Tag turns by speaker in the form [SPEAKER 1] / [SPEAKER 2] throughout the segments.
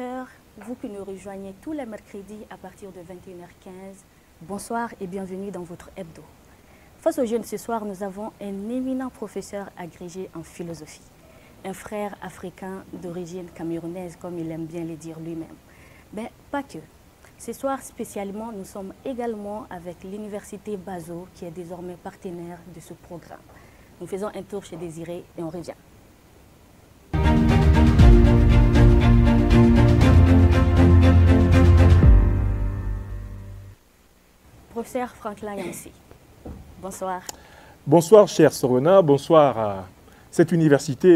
[SPEAKER 1] téléspectateurs, vous qui nous rejoignez tous les mercredis à partir de 21h15, bonsoir et bienvenue dans votre hebdo. Face aux jeunes, ce soir, nous avons un éminent professeur agrégé en philosophie, un frère africain d'origine camerounaise, comme il aime bien le dire lui-même. Mais pas que. Ce soir, spécialement, nous sommes également avec l'Université Bazo, qui est désormais partenaire de ce programme. Nous faisons un tour chez Désiré et on revient. Professeur Franklin Yancy, bonsoir.
[SPEAKER 2] Bonsoir, chère Sorona, bonsoir à cette université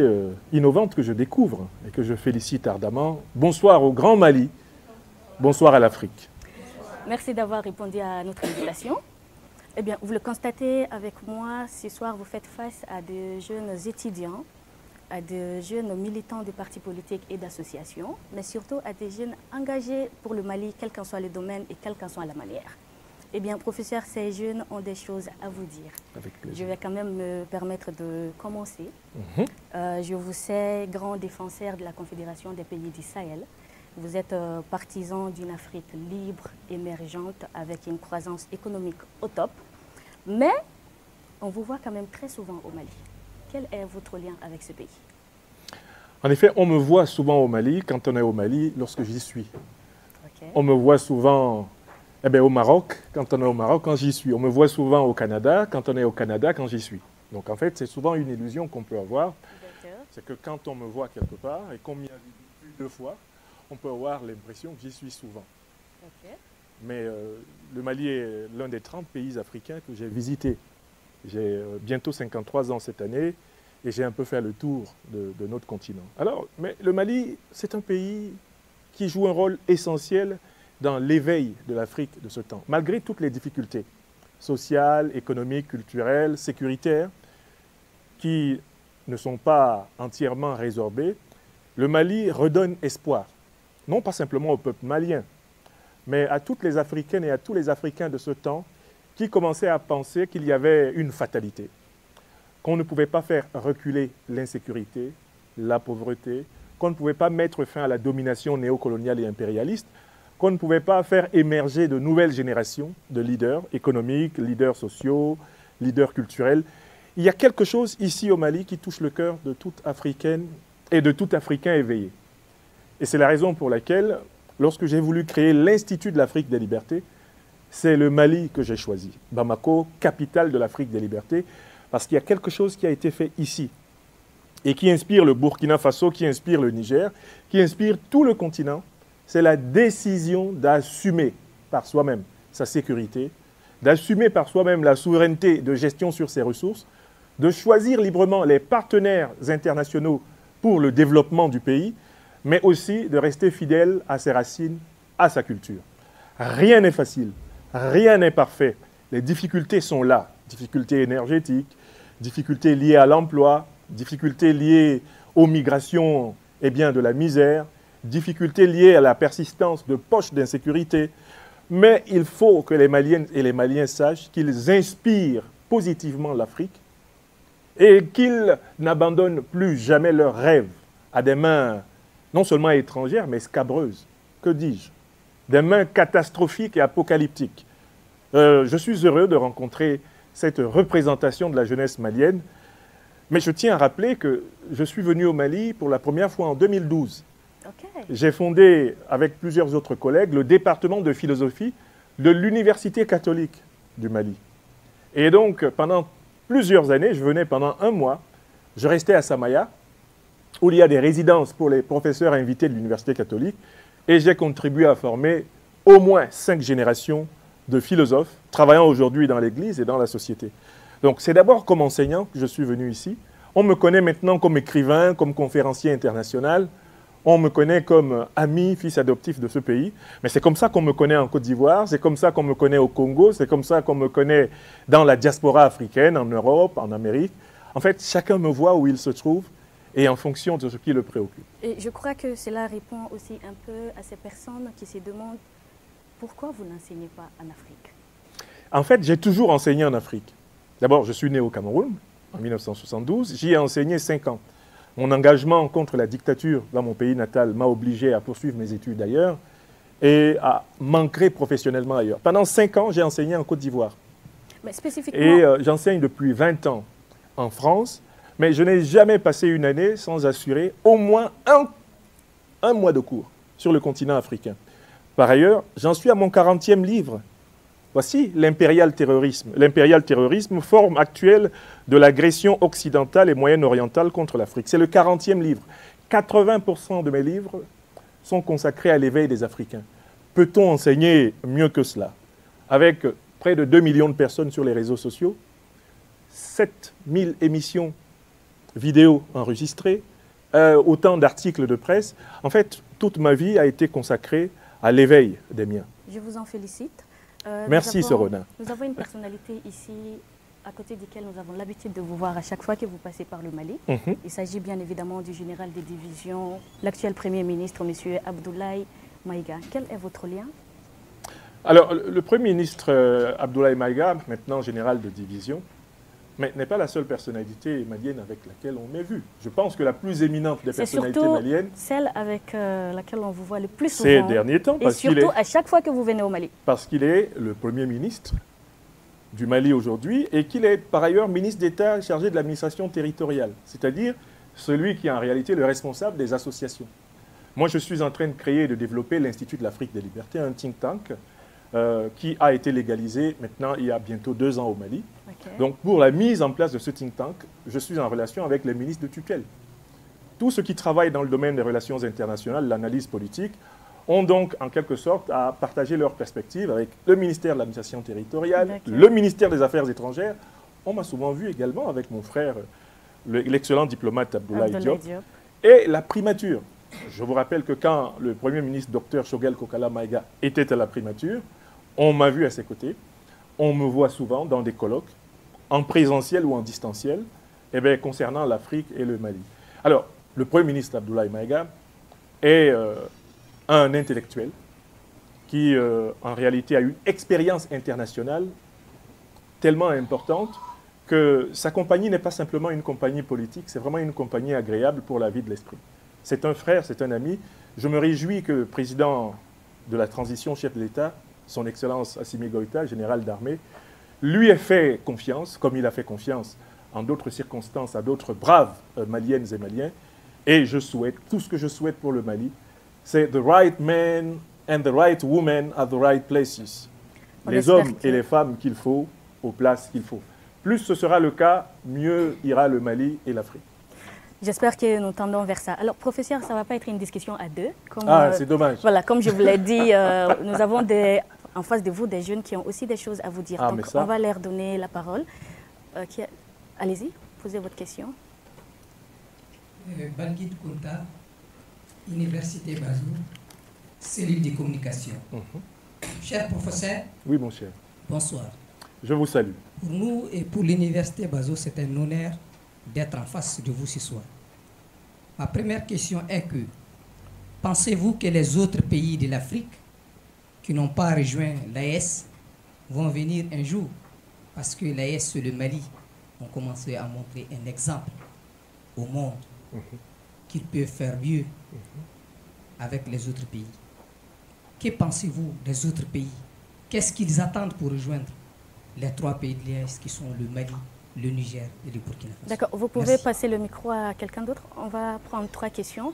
[SPEAKER 2] innovante que je découvre et que je félicite ardemment. Bonsoir au Grand Mali, bonsoir à l'Afrique.
[SPEAKER 1] Merci d'avoir répondu à notre invitation. Eh bien, vous le constatez avec moi, ce soir, vous faites face à de jeunes étudiants, à de jeunes militants de partis politiques et d'associations, mais surtout à des jeunes engagés pour le Mali, quel qu'en soit le domaine et quelle qu'en soit la manière. Eh bien, professeur, ces jeunes ont des choses à vous dire.
[SPEAKER 2] Avec plaisir.
[SPEAKER 1] Je vais quand même me permettre de commencer. Je vous sais grand défenseur de la Confédération des pays du Sahel. Vous êtes partisan d'une Afrique libre, émergente, avec une croissance économique au top. Mais on vous voit quand même très souvent au Mali. Quel est votre lien avec ce pays?
[SPEAKER 2] En effet, on me voit souvent au Mali, quand on est au Mali, lorsque j'y suis.
[SPEAKER 1] Okay.
[SPEAKER 2] On me voit souvent au Maroc, quand on est au Maroc, quand j'y suis. On me voit souvent au Canada, quand on est au Canada, quand j'y suis. Donc en fait, c'est souvent une illusion qu'on peut avoir. C'est que quand on me voit quelque part et qu'on m'y a vu plus de fois, on peut avoir l'impression que j'y suis souvent.
[SPEAKER 1] Okay.
[SPEAKER 2] Mais le Mali est l'un des 30 pays africains que j'ai visités. J'ai bientôt 53 ans cette année et j'ai un peu fait le tour de notre continent. Alors, mais le Mali, c'est un pays qui joue un rôle essentiel dans l'éveil de l'Afrique de ce temps, malgré toutes les difficultés sociales, économiques, culturelles, sécuritaires, qui ne sont pas entièrement résorbées. Le Mali redonne espoir, non pas simplement au peuple malien, mais à toutes les Africaines et à tous les Africains de ce temps qui commençaient à penser qu'il y avait une fatalité, qu'on ne pouvait pas faire reculer l'insécurité, la pauvreté, qu'on ne pouvait pas mettre fin à la domination néocoloniale et impérialiste, qu'on ne pouvait pas faire émerger de nouvelles générations de leaders économiques, leaders sociaux, leaders culturels. Il y a quelque chose ici au Mali qui touche le cœur de toute Africaine et de tout Africain éveillé. Et c'est la raison pour laquelle, lorsque j'ai voulu créer l'Institut de l'Afrique des libertés, c'est le Mali que j'ai choisi. Bamako, capitale de l'Afrique des libertés, parce qu'il y a quelque chose qui a été fait ici et qui inspire le Burkina Faso, qui inspire le Niger, qui inspire tout le continent. C'est la décision d'assumer par soi-même sa sécurité, d'assumer par soi-même la souveraineté de gestion sur ses ressources, de choisir librement les partenaires internationaux pour le développement du pays, mais aussi de rester fidèle à ses racines, à sa culture. Rien n'est facile, rien n'est parfait. Les difficultés sont là, difficultés énergétiques, difficultés liées à l'emploi, difficultés liées aux migrations et bien de la misère, difficultés liées à la persistance de poches d'insécurité. Mais il faut que les Maliennes et les Maliens sachent qu'ils inspirent positivement l'Afrique et qu'ils n'abandonnent plus jamais leurs rêves à des mains non seulement étrangères, mais scabreuses. Que dis-je? Des mains catastrophiques et apocalyptiques. Je suis heureux de rencontrer cette représentation de la jeunesse malienne, mais je tiens à rappeler que je suis venu au Mali pour la première fois en 2012.
[SPEAKER 1] Okay.
[SPEAKER 2] J'ai fondé, avec plusieurs autres collègues, le département de philosophie de l'Université catholique du Mali. Et donc, pendant plusieurs années, je venais pendant un mois, je restais à Samaya, où il y a des résidences pour les professeurs invités de l'Université catholique, et j'ai contribué à former au moins 5 générations de philosophes travaillant aujourd'hui dans l'Église et dans la société. Donc, c'est d'abord comme enseignant que je suis venu ici. On me connaît maintenant comme écrivain, comme conférencier international. On me connaît comme ami, fils adoptif de ce pays. Mais c'est comme ça qu'on me connaît en Côte d'Ivoire, c'est comme ça qu'on me connaît au Congo, c'est comme ça qu'on me connaît dans la diaspora africaine, en Europe, en Amérique. En fait, chacun me voit où il se trouve et en fonction de ce qui le préoccupe.
[SPEAKER 1] Et je crois que cela répond aussi un peu à ces personnes qui se demandent pourquoi vous n'enseignez pas en Afrique.
[SPEAKER 2] En fait, j'ai toujours enseigné en Afrique. D'abord, je suis né au Cameroun en 1972. J'y ai enseigné 5 ans. Mon engagement contre la dictature dans mon pays natal m'a obligé à poursuivre mes études ailleurs et à m'ancrer professionnellement ailleurs. Pendant 5 ans, j'ai enseigné en Côte d'Ivoire.
[SPEAKER 1] Mais spécifiquement...
[SPEAKER 2] Et j'enseigne depuis 20 ans en France, mais je n'ai jamais passé une année sans assurer au moins un mois de cours sur le continent africain. Par ailleurs, j'en suis à mon 40e livre. Voici l'impérial terrorisme. L'impérial terrorisme, forme actuelle de l'agression occidentale et moyenne-orientale contre l'Afrique. C'est le 40e livre. 80% de mes livres sont consacrés à l'éveil des Africains. Peut-on enseigner mieux que cela? Avec près de 2 millions de personnes sur les réseaux sociaux, 7000 émissions vidéo enregistrées, autant d'articles de presse. En fait, toute ma vie a été consacrée à l'éveil des miens.
[SPEAKER 1] Je vous en félicite.
[SPEAKER 2] Merci, Sorona.
[SPEAKER 1] Nous avons une personnalité ici à côté duquel nous avons l'habitude de vous voir à chaque fois que vous passez par le Mali. Il s'agit bien évidemment du général des divisions, l'actuel Premier ministre, M. Abdoulaye Maïga. Quel est votre lien?
[SPEAKER 2] Alors, le Premier ministre Abdoulaye Maïga, maintenant général de division, mais n'est pas la seule personnalité malienne avec laquelle on m'est vu. Je pense que la plus éminente des personnalités maliennes...
[SPEAKER 1] C'est surtout celle avec laquelle on vous voit le plus souvent.
[SPEAKER 2] Ces derniers temps.
[SPEAKER 1] Et surtout à chaque fois que vous venez au Mali.
[SPEAKER 2] Parce qu'il est le Premier ministre du Mali aujourd'hui et qu'il est par ailleurs ministre d'État chargé de l'administration territoriale, c'est-à-dire celui qui est en réalité le responsable des associations. Moi, je suis en train de créer et de développer l'Institut de l'Afrique des Libertés, un think tank qui a été légalisé maintenant il y a bientôt 2 ans au Mali. Okay. Donc, pour la mise en place de ce think tank, je suis en relation avec les ministres de tutelle. Tous ceux qui travaillent dans le domaine des relations internationales, l'analyse politique, ont donc en quelque sorte à partager leurs perspectives avec le ministère de l'administration territoriale, le ministère des Affaires étrangères. On m'a souvent vu également avec mon frère, l'excellent diplomate Abdoulaye Diop, et la primature. Je vous rappelle que quand le Premier ministre Dr Choguel Kokala Maïga était à la primature, on m'a vu à ses côtés. On me voit souvent dans des colloques, en présentiel ou en distanciel, concernant l'Afrique et le Mali. Alors, le Premier ministre Abdoulaye Maïga est un intellectuel qui, en réalité, a une expérience internationale tellement importante que sa compagnie n'est pas simplement une compagnie politique, c'est vraiment une compagnie agréable pour la vie de l'esprit. C'est un frère, c'est un ami. Je me réjouis que le président de la transition, chef de l'État, son Excellence Assimi Goïta, général d'armée, lui ait fait confiance, comme il a fait confiance en d'autres circonstances à d'autres braves Maliennes et Maliens. Et je souhaite, tout ce que je souhaite pour le Mali, c'est the right men and the right women at the right places. Les hommes et les femmes qu'il faut aux places qu'il faut. Plus ce sera le cas, mieux ira le Mali et l'Afrique.
[SPEAKER 1] J'espère que nous tendons vers ça. Alors, professeur, ça ne va pas être une discussion à deux.
[SPEAKER 2] C'est dommage.
[SPEAKER 1] Voilà, comme je vous l'ai dit, nous avons en face de vous des jeunes qui ont aussi des choses à vous dire. Donc, on va leur donner la parole. Allez-y, posez votre question.
[SPEAKER 3] Balguid Kounta, Université Bazou, cellule de communication. Cher professeur.
[SPEAKER 2] Oui, mon cher.
[SPEAKER 3] Bonsoir.
[SPEAKER 2] Je vous salue.
[SPEAKER 3] Pour nous et pour l'Université Bazou, c'est un honneur d'être en face de vous ce soir. Ma première question est que, pensez-vous que les autres pays de l'Afrique qui n'ont pas rejoint l'AES vont venir un jour, parce que l'AES et le Mali ont commencé à montrer un exemple au monde qu'ils peuvent faire mieux avec les autres pays. Que pensez-vous des autres pays? Qu'est-ce qu'ils attendent pour rejoindre les 3 pays de l'AES qui sont le Mali, le Niger et le Burkina Faso?
[SPEAKER 1] D'accord, vous pouvez passer le micro à quelqu'un d'autre. On va prendre 3 questions.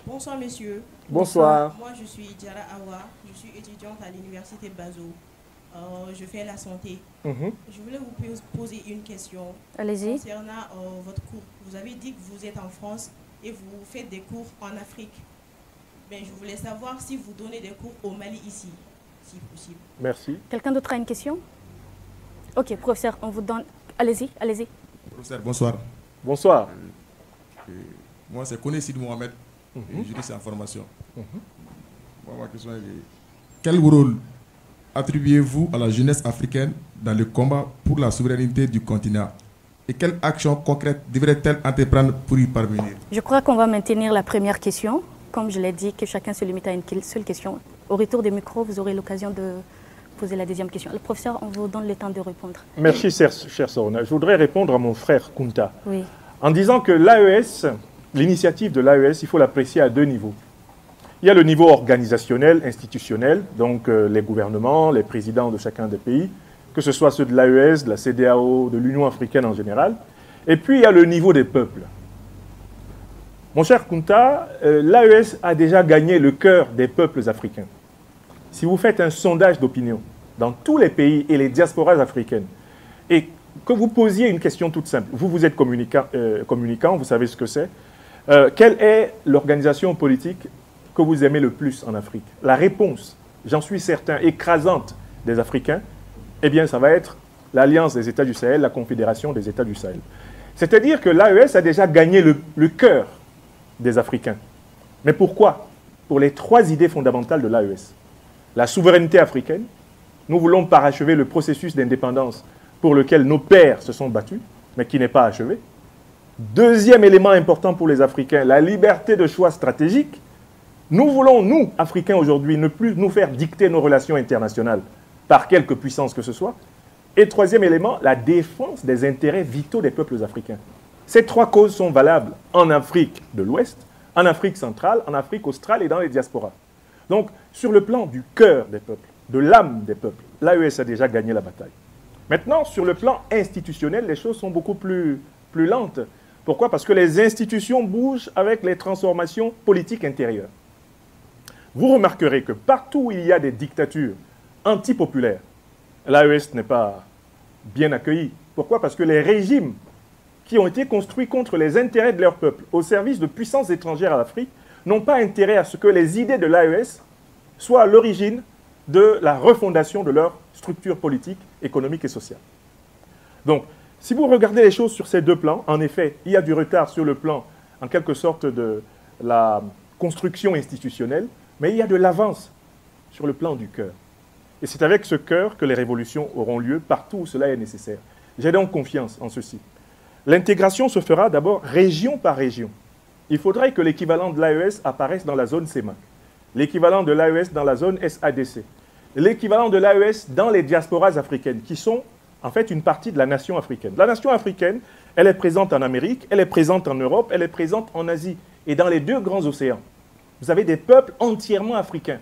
[SPEAKER 4] Bonsoir, monsieur.
[SPEAKER 2] Bonsoir.
[SPEAKER 4] Moi, je suis Diara Awa. Je suis étudiante à l'Université Bazou. Je fais la santé. Je voulais vous poser une question.
[SPEAKER 1] Allez-y.
[SPEAKER 4] Concernant votre cours. Vous avez dit que vous êtes en France et vous faites des cours en Afrique. Mais je voulais savoir si vous donnez des cours au Mali ici, si possible.
[SPEAKER 2] Merci.
[SPEAKER 1] Quelqu'un d'autre a une question? Ok, professeur, on vous donne... Allez-y, allez-y.
[SPEAKER 5] Professeur, bonsoir.
[SPEAKER 2] Bonsoir.
[SPEAKER 5] Moi, c'est Koné Sid Mohamed, juriste en formation. Moi, ma question est quel rôle attribuez-vous à la jeunesse africaine dans le combat pour la souveraineté du continent? Et quelles actions concrètes devrait-elle entreprendre pour y parvenir?
[SPEAKER 1] Je crois qu'on va maintenir la première question. Comme je l'ai dit, que chacun se limite à une seule question. Au retour des micros, vous aurez l'occasion de poser la deuxième question. Le professeur, on vous donne le temps de répondre.
[SPEAKER 2] Merci, cher Sorona. Je voudrais répondre à mon frère Kounta.
[SPEAKER 1] Oui.
[SPEAKER 2] en disant que l'AES, l'initiative de l'AES, il faut l'apprécier à deux niveaux. Il y a le niveau organisationnel, institutionnel, donc les gouvernements, les présidents de chacun des pays, que ce soit ceux de l'AES, de la CEDEAO, de l'Union africaine en général. Et puis, il y a le niveau des peuples. Mon cher Kunta, l'AES a déjà gagné le cœur des peuples africains. Si vous faites un sondage d'opinion dans tous les pays et les diasporas africaines, et que vous posiez une question toute simple, vous êtes communicant, vous savez ce que c'est, quelle est l'organisation politique que vous aimez le plus en Afrique? La réponse, j'en suis certain, écrasante des Africains, eh bien, ça va être l'Alliance des États du Sahel, la Confédération des États du Sahel. C'est-à-dire que l'AES a déjà gagné le cœur des Africains. Mais pourquoi? Pour les trois idées fondamentales de l'AES. La souveraineté africaine, nous voulons parachever le processus d'indépendance pour lequel nos pères se sont battus, mais qui n'est pas achevé. Deuxième élément important pour les Africains, la liberté de choix stratégique. Nous voulons, nous, Africains aujourd'hui, ne plus nous faire dicter nos relations internationales par quelque puissance que ce soit. Et troisième élément, la défense des intérêts vitaux des peuples africains. Ces trois causes sont valables en Afrique de l'Ouest, en Afrique centrale, en Afrique australe et dans les diasporas. Donc, sur le plan du cœur des peuples, de l'âme des peuples, l'AES a déjà gagné la bataille. Maintenant, sur le plan institutionnel, les choses sont beaucoup plus lentes. Pourquoi? Parce que les institutions bougent avec les transformations politiques intérieures. Vous remarquerez que partout où il y a des dictatures antipopulaires, l'AES n'est pas bien accueillie. Pourquoi? Parce que les régimes qui ont été construits contre les intérêts de leur peuple, au service de puissances étrangères à l'Afrique, n'ont pas intérêt à ce que les idées de l'AES soient à l'origine de la refondation de leur structure politique, économique et sociale. Donc, si vous regardez les choses sur ces deux plans, en effet, il y a du retard sur le plan, en quelque sorte, de la construction institutionnelle, mais il y a de l'avance sur le plan du cœur. Et c'est avec ce cœur que les révolutions auront lieu partout où cela est nécessaire. J'ai donc confiance en ceci. L'intégration se fera d'abord région par région. Il faudrait que l'équivalent de l'AES apparaisse dans la zone CEMAC, l'équivalent de l'AES dans la zone SADC, l'équivalent de l'AES dans les diasporas africaines, qui sont en fait une partie de la nation africaine. La nation africaine, elle est présente en Amérique, elle est présente en Europe, elle est présente en Asie et dans les deux grands océans. Vous avez des peuples entièrement africains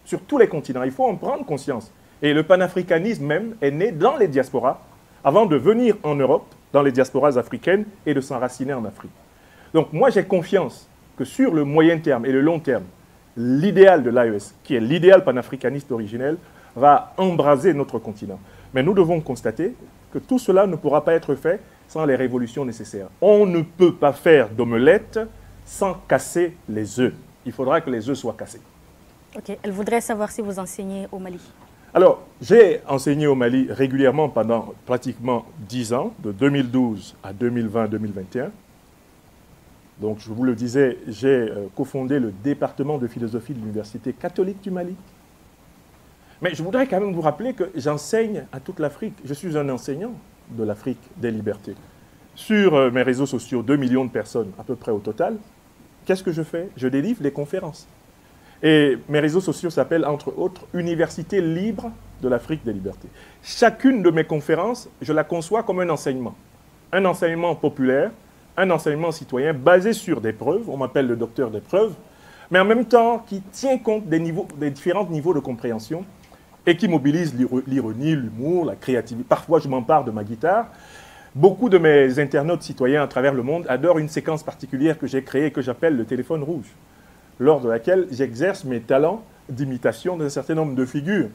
[SPEAKER 2] sur tous les continents. Il faut en prendre conscience. Et le panafricanisme même est né dans les diasporas avant de venir en Europe, dans les diasporas africaines, et de s'enraciner en Afrique. Donc moi, j'ai confiance que sur le moyen terme et le long terme, l'idéal de l'AES, qui est l'idéal panafricaniste originel, va embraser notre continent. Mais nous devons constater que tout cela ne pourra pas être fait sans les révolutions nécessaires. On ne peut pas faire d'omelette sans casser les œufs. Il faudra que les œufs soient cassés.
[SPEAKER 1] Ok, elle voudrait savoir si vous enseignez au Mali.
[SPEAKER 2] Alors, j'ai enseigné au Mali régulièrement pendant pratiquement 10 ans, de 2012 à 2020-2021. Donc, je vous le disais, j'ai cofondé le département de philosophie de l'Université catholique du Mali. Mais je voudrais quand même vous rappeler que j'enseigne à toute l'Afrique. Je suis un enseignant de l'Afrique des libertés. Sur mes réseaux sociaux, 2 millions de personnes à peu près au total. Qu'est-ce que je fais? Je délivre des conférences. Et mes réseaux sociaux s'appellent, entre autres, Université libre de l'Afrique des libertés. Chacune de mes conférences, je la conçois comme un enseignement populaire, un enseignement citoyen basé sur des preuves, on m'appelle le docteur des preuves, mais en même temps qui tient compte des différents niveaux de compréhension et qui mobilise l'ironie, l'humour, la créativité. Parfois, je m'empare de ma guitare. Beaucoup de mes internautes citoyens à travers le monde adorent une séquence particulière que j'ai créée et que j'appelle le téléphone rouge, lors de laquelle j'exerce mes talents d'imitation d'un certain nombre de figures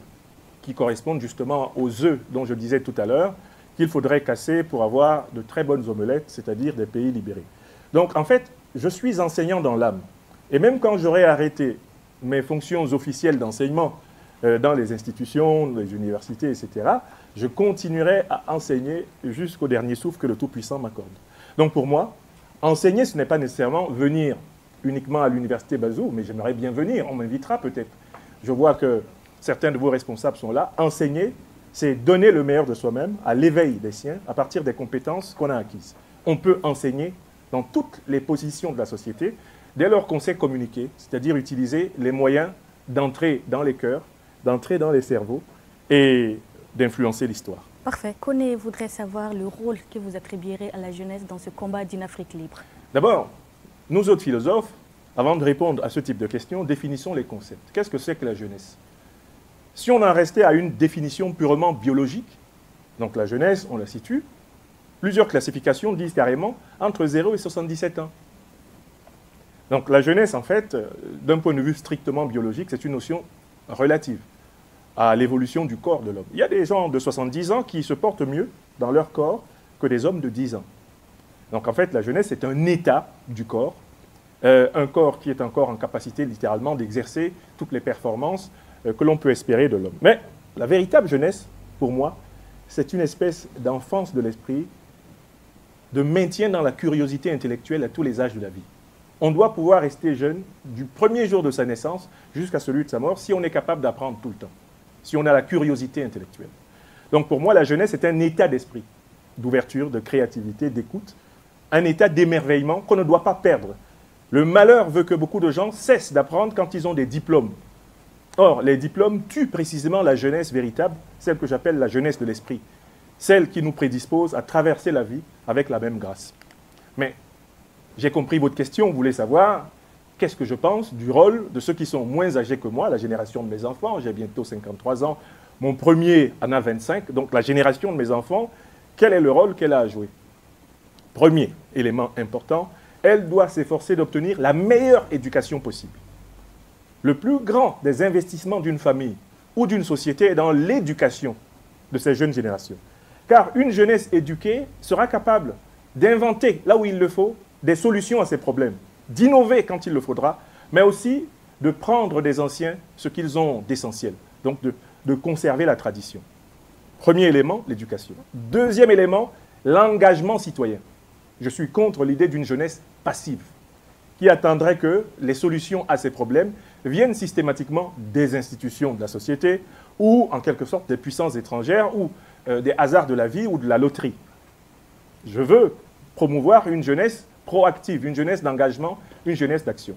[SPEAKER 2] qui correspondent justement aux œufs dont je disais tout à l'heure qu'il faudrait casser pour avoir de très bonnes omelettes, c'est-à-dire des pays libérés. Donc en fait, je suis enseignant dans l'âme. Et même quand j'aurai arrêté mes fonctions officielles d'enseignement dans les institutions, les universités, etc., je continuerai à enseigner jusqu'au dernier souffle que le Tout-Puissant m'accorde. Donc pour moi, enseigner, ce n'est pas nécessairement venir uniquement à l'université Bazou, mais j'aimerais bien venir, on m'invitera peut-être. Je vois que certains de vos responsables sont là. Enseigner, c'est donner le meilleur de soi-même à l'éveil des siens à partir des compétences qu'on a acquises. On peut enseigner dans toutes les positions de la société dès lors qu'on sait communiquer, c'est-à-dire utiliser les moyens d'entrer dans les cœurs, d'entrer dans les cerveaux et d'influencer l'histoire.
[SPEAKER 1] Parfait. Koné voudrait savoir le rôle que vous attribuerez à la jeunesse dans ce combat d'une Afrique libre.
[SPEAKER 2] D'abord, nous autres philosophes, avant de répondre à ce type de questions, définissons les concepts. Qu'est-ce que c'est que la jeunesse? Si on en restait à une définition purement biologique, donc la jeunesse, on la situe, plusieurs classifications disent carrément entre 0 et 77 ans. Donc la jeunesse, en fait, d'un point de vue strictement biologique, c'est une notion relative à l'évolution du corps de l'homme. Il y a des gens de 70 ans qui se portent mieux dans leur corps que des hommes de 10 ans. Donc en fait, la jeunesse, c'est un état du corps, un corps qui est encore en capacité littéralement d'exercer toutes les performances que l'on peut espérer de l'homme. Mais la véritable jeunesse, pour moi, c'est une espèce d'enfance de l'esprit, de maintien dans la curiosité intellectuelle à tous les âges de la vie. On doit pouvoir rester jeune du premier jour de sa naissance jusqu'à celui de sa mort si on est capable d'apprendre tout le temps, si on a la curiosité intellectuelle. Donc pour moi, la jeunesse est un état d'esprit, d'ouverture, de créativité, d'écoute, un état d'émerveillement qu'on ne doit pas perdre. Le malheur veut que beaucoup de gens cessent d'apprendre quand ils ont des diplômes. Or, les diplômes tuent précisément la jeunesse véritable, celle que j'appelle la jeunesse de l'esprit, celle qui nous prédispose à traverser la vie avec la même grâce. Mais j'ai compris votre question, vous voulez savoir qu'est-ce que je pense du rôle de ceux qui sont moins âgés que moi, la génération de mes enfants. J'ai bientôt 53 ans, mon premier en a 25, donc la génération de mes enfants, quel est le rôle qu'elle a à jouer? Premier élément important, elle doit s'efforcer d'obtenir la meilleure éducation possible. Le plus grand des investissements d'une famille ou d'une société est dans l'éducation de ces jeunes générations. Car une jeunesse éduquée sera capable d'inventer, là où il le faut, des solutions à ces problèmes, d'innover quand il le faudra, mais aussi de prendre des anciens ce qu'ils ont d'essentiel, donc de conserver la tradition. Premier élément, l'éducation. Deuxième élément, l'engagement citoyen. Je suis contre l'idée d'une jeunesse passive, qui attendrait que les solutions à ces problèmes viennent systématiquement des institutions de la société ou, en quelque sorte, des puissances étrangères ou des hasards de la vie ou de la loterie. Je veux promouvoir une jeunesse proactive, une jeunesse d'engagement, une jeunesse d'action.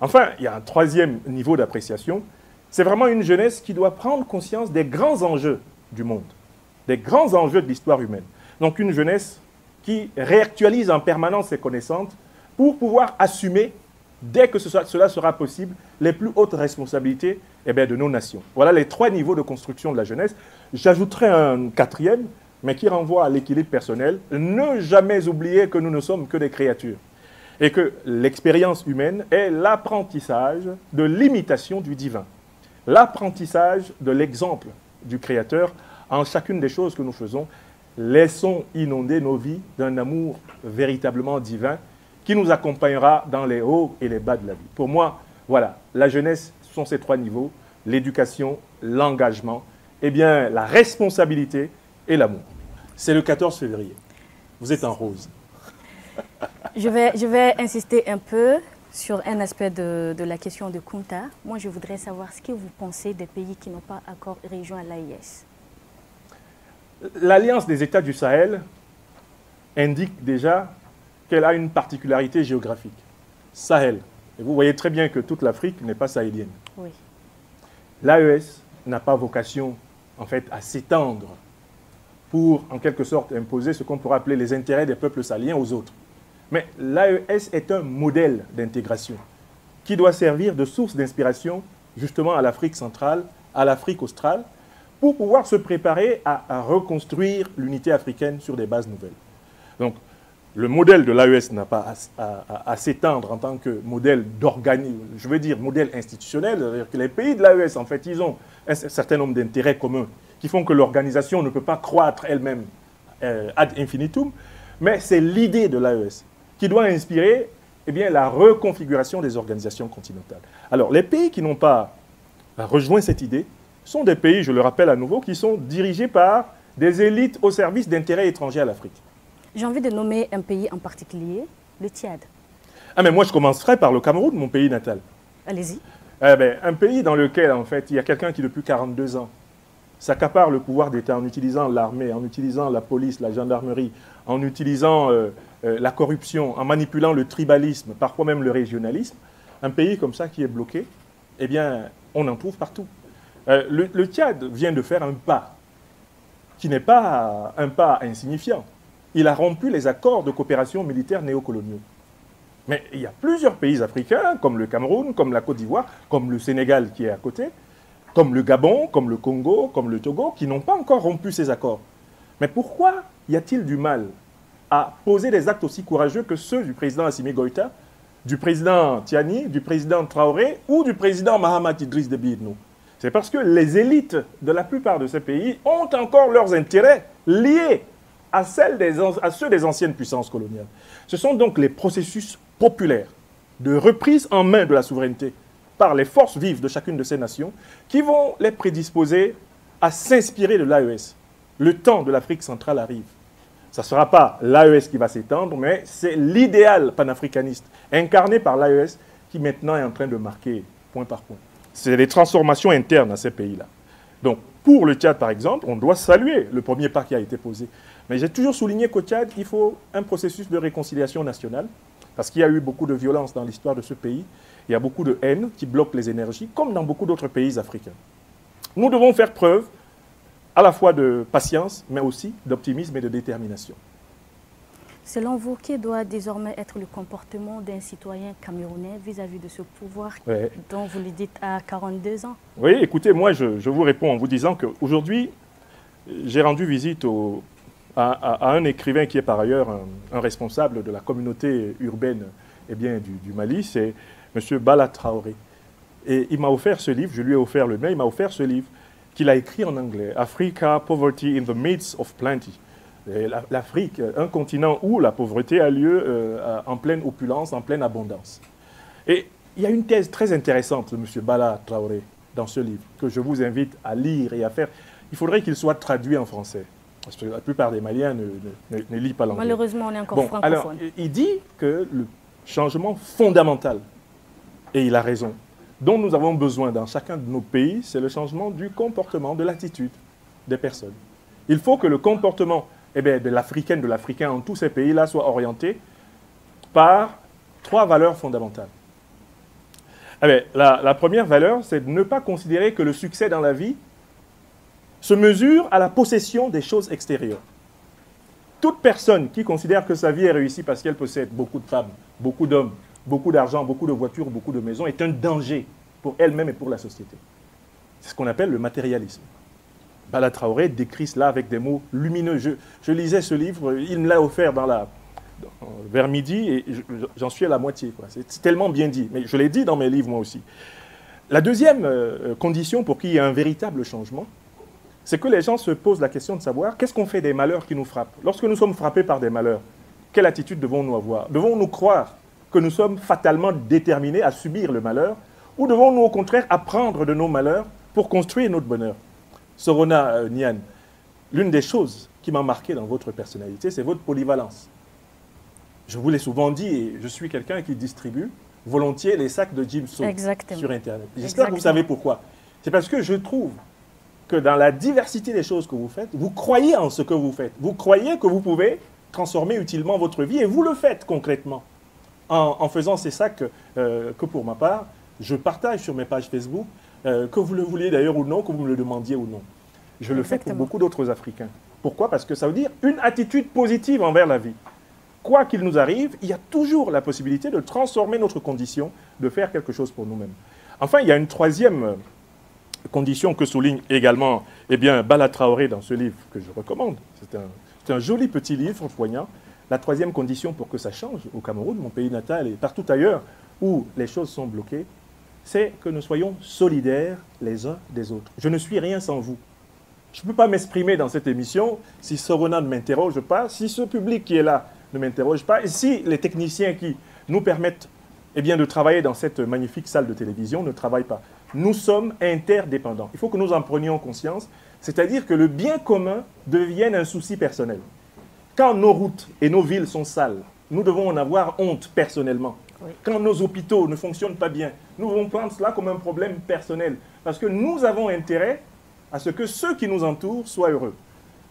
[SPEAKER 2] Enfin, il y a un troisième niveau d'appréciation. C'est vraiment une jeunesse qui doit prendre conscience des grands enjeux du monde, des grands enjeux de l'histoire humaine. Donc une jeunesse qui réactualise en permanence ses connaissances pour pouvoir assumer, dès que cela sera possible, les plus hautes responsabilités de nos nations. Voilà les trois niveaux de construction de la jeunesse. J'ajouterai un quatrième, mais qui renvoie à l'équilibre personnel. Ne jamais oublier que nous ne sommes que des créatures et que l'expérience humaine est l'apprentissage de l'imitation du divin, l'apprentissage de l'exemple du Créateur en chacune des choses que nous faisons. Laissons inonder nos vies d'un amour véritablement divin qui nous accompagnera dans les hauts et les bas de la vie. Pour moi, voilà, la jeunesse, ce sont ces trois niveaux, l'éducation, l'engagement, la responsabilité et l'amour. C'est le 14 février. Vous êtes en rose.
[SPEAKER 1] Je vais insister un peu sur un aspect de la question de Kunta. Moi, je voudrais savoir ce que vous pensez des pays qui n'ont pas encore rejoint l'AES.
[SPEAKER 2] L'Alliance des États du Sahel indique déjà qu'elle a une particularité géographique. Sahel. Et vous voyez très bien que toute l'Afrique n'est pas sahélienne.
[SPEAKER 1] Oui.
[SPEAKER 2] L'AES n'a pas vocation, en fait, à s'étendre pour, en quelque sorte, imposer ce qu'on pourrait appeler les intérêts des peuples sahéliens aux autres. Mais l'AES est un modèle d'intégration qui doit servir de source d'inspiration justement à l'Afrique centrale, à l'Afrique australe, pour pouvoir se préparer à reconstruire l'unité africaine sur des bases nouvelles. Donc, le modèle de l'AES n'a pas à s'étendre en tant que modèle modèle institutionnel. C'est-à-dire que les pays de l'AES, en fait, ils ont un certain nombre d'intérêts communs qui font que l'organisation ne peut pas croître elle-même ad infinitum, mais c'est l'idée de l'AES qui doit inspirer la reconfiguration des organisations continentales. Alors, les pays qui n'ont pas rejoint cette idée sont des pays, je le rappelle à nouveau, qui sont dirigés par des élites au service d'intérêts étrangers à l'Afrique.
[SPEAKER 1] J'ai envie de nommer un pays en particulier, le Tchad.
[SPEAKER 2] Ah, mais moi, je commencerai par le Cameroun, mon pays natal.
[SPEAKER 1] Allez-y.
[SPEAKER 2] Un pays dans lequel, en fait, il y a quelqu'un qui, depuis 42 ans, s'accapare le pouvoir d'État en utilisant l'armée, en utilisant la police, la gendarmerie, en utilisant la corruption, en manipulant le tribalisme, parfois même le régionalisme. Un pays comme ça qui est bloqué, on en trouve partout. Le Tchad vient de faire un pas qui n'est pas un pas insignifiant. Il a rompu les accords de coopération militaire néocoloniaux. Mais il y a plusieurs pays africains, comme le Cameroun, comme la Côte d'Ivoire, comme le Sénégal qui est à côté, comme le Gabon, comme le Congo, comme le Togo, qui n'ont pas encore rompu ces accords. Mais pourquoi y a-t-il du mal à poser des actes aussi courageux que ceux du président Assimi Goïta, du président Tiani, du président Traoré ou du président Mahamat Idriss Déby Itno? C'est parce que les élites de la plupart de ces pays ont encore leurs intérêts liés à ceux des anciennes puissances coloniales. Ce sont donc les processus populaires de reprise en main de la souveraineté par les forces vives de chacune de ces nations qui vont les prédisposer à s'inspirer de l'AES. Le temps de l'Afrique centrale arrive. Ça ne sera pas l'AES qui va s'étendre, mais c'est l'idéal panafricaniste incarné par l'AES qui maintenant est en train de marquer point par point. C'est des transformations internes à ces pays-là. Donc, pour le Tchad, par exemple, on doit saluer le premier pas qui a été posé. Mais j'ai toujours souligné qu'au Tchad, il faut un processus de réconciliation nationale, parce qu'il y a eu beaucoup de violence dans l'histoire de ce pays. Il y a beaucoup de haine qui bloque les énergies, comme dans beaucoup d'autres pays africains. Nous devons faire preuve à la fois de patience, mais aussi d'optimisme et de détermination.
[SPEAKER 1] Selon vous, quel doit désormais être le comportement d'un citoyen camerounais vis-à-vis de ce pouvoir dont vous le dites à 42 ans?
[SPEAKER 2] Oui, écoutez, moi je vous réponds en vous disant qu'aujourd'hui, j'ai rendu visite à un écrivain qui est par ailleurs un responsable de la communauté urbaine du Mali, c'est M. Bala Traoré. Et il m'a offert ce livre, je lui ai offert le mien, il m'a offert ce livre qu'il a écrit en anglais, Africa, Poverty in the Midst of Plenty. L'Afrique, un continent où la pauvreté a lieu en pleine opulence, en pleine abondance. Et il y a une thèse très intéressante de M. Bala Traoré dans ce livre, que je vous invite à lire et à faire. Il faudrait qu'il soit traduit en français, parce que la plupart des Maliens ne lisent pas l'anglais.
[SPEAKER 1] Malheureusement, on est encore francophone.
[SPEAKER 2] Alors, il dit que le changement fondamental, et il a raison, dont nous avons besoin dans chacun de nos pays, c'est le changement du comportement, de l'attitude des personnes. Il faut que le comportement de l'Africaine, de l'Africain en tous ces pays-là soit orienté par 3 valeurs fondamentales. La première valeur, c'est de ne pas considérer que le succès dans la vie se mesure à la possession des choses extérieures. Toute personne qui considère que sa vie est réussie parce qu'elle possède beaucoup de femmes, beaucoup d'hommes, beaucoup d'argent, beaucoup de voitures, beaucoup de maisons, est un danger pour elle-même et pour la société. C'est ce qu'on appelle le matérialisme. Bala Traoré décrit cela avec des mots lumineux. Je lisais ce livre, il me l'a offert vers midi et j'en suis à la moitié. C'est tellement bien dit, mais je l'ai dit dans mes livres moi aussi. La deuxième condition pour qu'il y ait un véritable changement, c'est que les gens se posent la question de savoir qu'est-ce qu'on fait des malheurs qui nous frappent. Lorsque nous sommes frappés par des malheurs, quelle attitude devons-nous avoir? Devons-nous croire que nous sommes fatalement déterminés à subir le malheur ou devons-nous au contraire apprendre de nos malheurs pour construire notre bonheur? Sorona Nian, l'une des choses qui m'a marqué dans votre personnalité, c'est votre polyvalence. Je vous l'ai souvent dit et je suis quelqu'un qui distribue volontiers les sacs de Jimso sur Internet. J'espère que vous savez pourquoi. C'est parce que je trouve que dans la diversité des choses que vous faites, vous croyez en ce que vous faites. Vous croyez que vous pouvez transformer utilement votre vie et vous le faites concrètement. En faisant ces sacs que pour ma part, je partage sur mes pages Facebook, que vous le vouliez d'ailleurs ou non, que vous me le demandiez ou non. Je le fais pour beaucoup d'autres Africains. Pourquoi? Parce que ça veut dire une attitude positive envers la vie. Quoi qu'il nous arrive, il y a toujours la possibilité de transformer notre condition, de faire quelque chose pour nous-mêmes. Enfin, il y a une troisième condition que souligne également Bala Traoré dans ce livre que je recommande. C'est un joli petit livre poignant. La troisième condition pour que ça change au Cameroun, mon pays natal et partout ailleurs où les choses sont bloquées, c'est que nous soyons solidaires les uns des autres. Je ne suis rien sans vous. Je ne peux pas m'exprimer dans cette émission si Sorona ne m'interroge pas, si ce public qui est là ne m'interroge pas, et si les techniciens qui nous permettent de travailler dans cette magnifique salle de télévision ne travaillent pas. Nous sommes interdépendants. Il faut que nous en prenions conscience, c'est-à-dire que le bien commun devienne un souci personnel. Quand nos routes et nos villes sont sales, nous devons en avoir honte personnellement. Oui. Quand nos hôpitaux ne fonctionnent pas bien, nous devons prendre cela comme un problème personnel. Parce que nous avons intérêt à ce que ceux qui nous entourent soient heureux.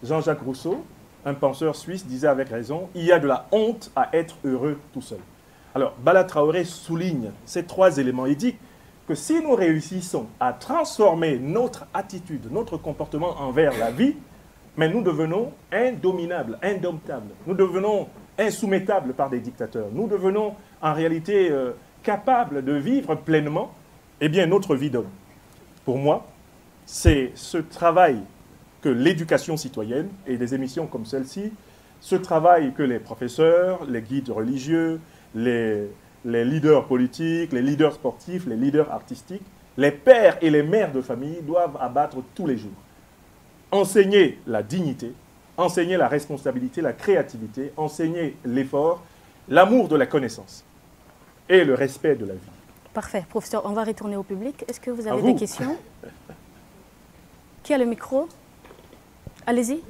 [SPEAKER 2] Jean-Jacques Rousseau, un penseur suisse, disait avec raison, il y a de la honte à être heureux tout seul. Alors, Bala Traoré souligne ces 3 éléments. Il dit que si nous réussissons à transformer notre attitude, notre comportement envers la vie, mais nous devenons indominables, indomptables. Nous devenons insoumettables par des dictateurs. Nous devenons en réalité capables de vivre pleinement notre vie d'homme. Pour moi, c'est ce travail que l'éducation citoyenne et des émissions comme celle-ci, ce travail que les professeurs, les guides religieux, les leaders politiques, les leaders sportifs, les leaders artistiques, les pères et les mères de famille doivent abattre tous les jours. Enseigner la dignité, enseigner la responsabilité, la créativité, enseigner l'effort, l'amour de la connaissance et le respect de la vie.
[SPEAKER 1] Parfait. Professeur, on va retourner au public. Est-ce que vous avez des questions? Qui a le micro? Allez-y.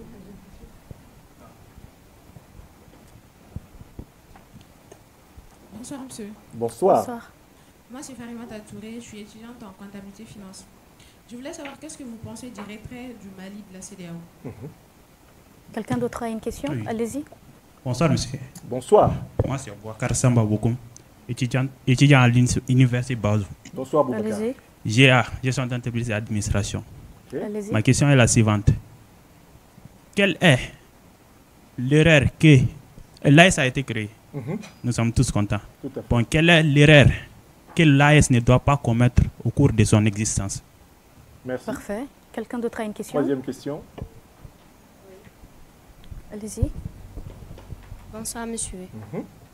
[SPEAKER 6] Bonsoir, monsieur.
[SPEAKER 2] Bonsoir.
[SPEAKER 1] Bonsoir.
[SPEAKER 6] Moi, c'est Farimata Touré, je suis étudiante en comptabilité finance. Je voulais savoir qu'est-ce que vous pensez du retrait du Mali de la CEDEAO.
[SPEAKER 1] Quelqu'un d'autre a une question? Oui. Allez-y.
[SPEAKER 7] Bonsoir, monsieur.
[SPEAKER 2] Bonsoir.
[SPEAKER 7] Moi, c'est Bouakar Samba Bokoum, étudiant à l'Université Bazou.
[SPEAKER 2] Bonsoir, Bouakar.
[SPEAKER 1] Allez-y.
[SPEAKER 7] GA, gestion d'entreprise et administration.
[SPEAKER 1] Okay.
[SPEAKER 7] Ma question est la suivante. Quelle est l'erreur que l'AS a été créée? Nous sommes tous contents. Bon, quelle est l'erreur que l'AS ne doit pas commettre au cours de son existence?
[SPEAKER 2] Merci.
[SPEAKER 1] Parfait. Quelqu'un d'autre a une question?
[SPEAKER 2] Troisième question.
[SPEAKER 1] Allez-y.
[SPEAKER 8] Bonsoir, monsieur.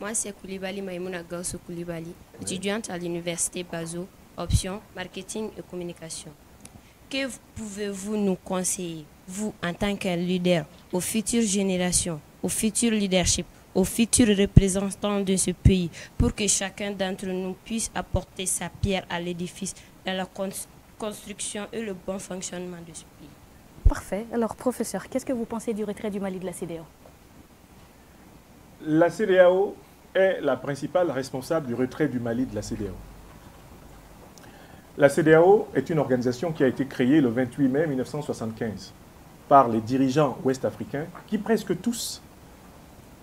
[SPEAKER 8] Moi, c'est Koulibaly Maïmouna Gausso Koulibaly, étudiante à l'université Bazo, option marketing et communication. Que pouvez-vous nous conseiller, vous, en tant que leader, aux futures générations, au futur leadership, aux futurs représentants de ce pays, pour que chacun d'entre nous puisse apporter sa pierre à l'édifice dans la construction et le bon fonctionnement de ce pays?
[SPEAKER 1] Parfait. Alors, professeur, qu'est-ce que vous pensez du retrait du Mali de la CEDEAO?
[SPEAKER 2] La CEDEAO est la principale responsable du retrait du Mali de la CEDEAO. La CEDEAO est une organisation qui a été créée le 28 mai 1975 par les dirigeants ouest-africains qui presque tous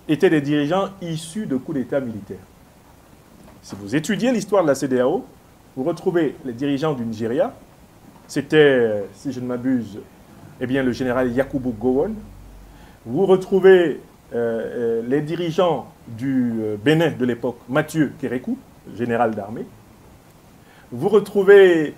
[SPEAKER 2] étaient des dirigeants issus de coups d'État militaires. Si vous étudiez l'histoire de la CEDEAO, vous retrouvez les dirigeants du Nigeria. C'était, si je ne m'abuse, le général Yakubu Gowon. Vous retrouvez les dirigeants du Bénin de l'époque, Mathieu Kérékou, général d'armée. Vous retrouvez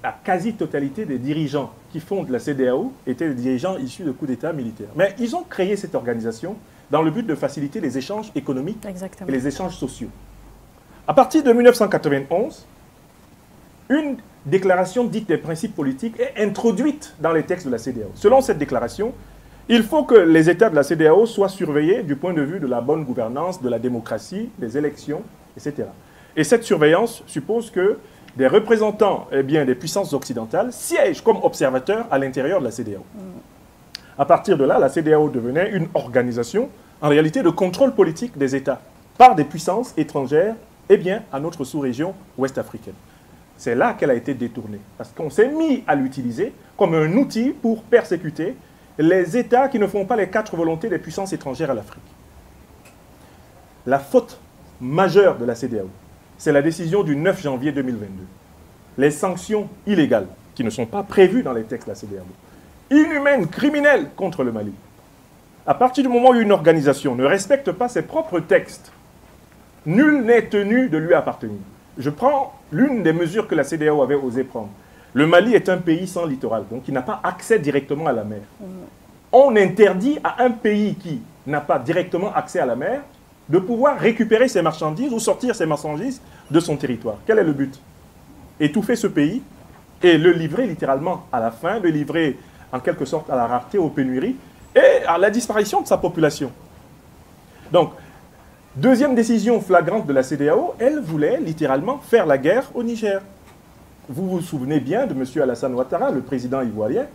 [SPEAKER 2] la quasi-totalité des dirigeants qui fondent la CEDEAO étaient des dirigeants issus de coups d'État militaires. Mais ils ont créé cette organisation dans le but de faciliter les échanges économiques et les échanges sociaux. À partir de 1991, une déclaration dite des principes politiques est introduite dans les textes de la CEDEAO. Selon cette déclaration, il faut que les États de la CEDEAO soient surveillés du point de vue de la bonne gouvernance, de la démocratie, des élections, etc. Et cette surveillance suppose que des représentants des puissances occidentales siègent comme observateurs à l'intérieur de la CEDEAO. À partir de là, la CEDEAO devenait une organisation, en réalité, de contrôle politique des États par des puissances étrangères à notre sous-région ouest-africaine. C'est là qu'elle a été détournée, parce qu'on s'est mis à l'utiliser comme un outil pour persécuter les États qui ne font pas les 4 volontés des puissances étrangères à l'Afrique. La faute majeure de la CEDEAO, c'est la décision du 9 janvier 2022. Les sanctions illégales, qui ne sont pas prévues dans les textes de la CEDEAO, inhumaines, criminelles contre le Mali. À partir du moment où une organisation ne respecte pas ses propres textes, nul n'est tenu de lui appartenir. Je prends l'une des mesures que la CEDEAO avait osé prendre. Le Mali est un pays sans littoral, donc qui n'a pas accès directement à la mer. On interdit à un pays qui n'a pas directement accès à la mer de pouvoir récupérer ses marchandises ou sortir ses marchandises de son territoire. Quel est le but? Étouffer ce pays et le livrer littéralement à la faim, le livrer en quelque sorte à la rareté, aux pénuries et à la disparition de sa population. Donc, deuxième décision flagrante de la CEDEAO, elle voulait littéralement faire la guerre au Niger. Vous vous souvenez bien de M. Alassane Ouattara, le président ivoirien,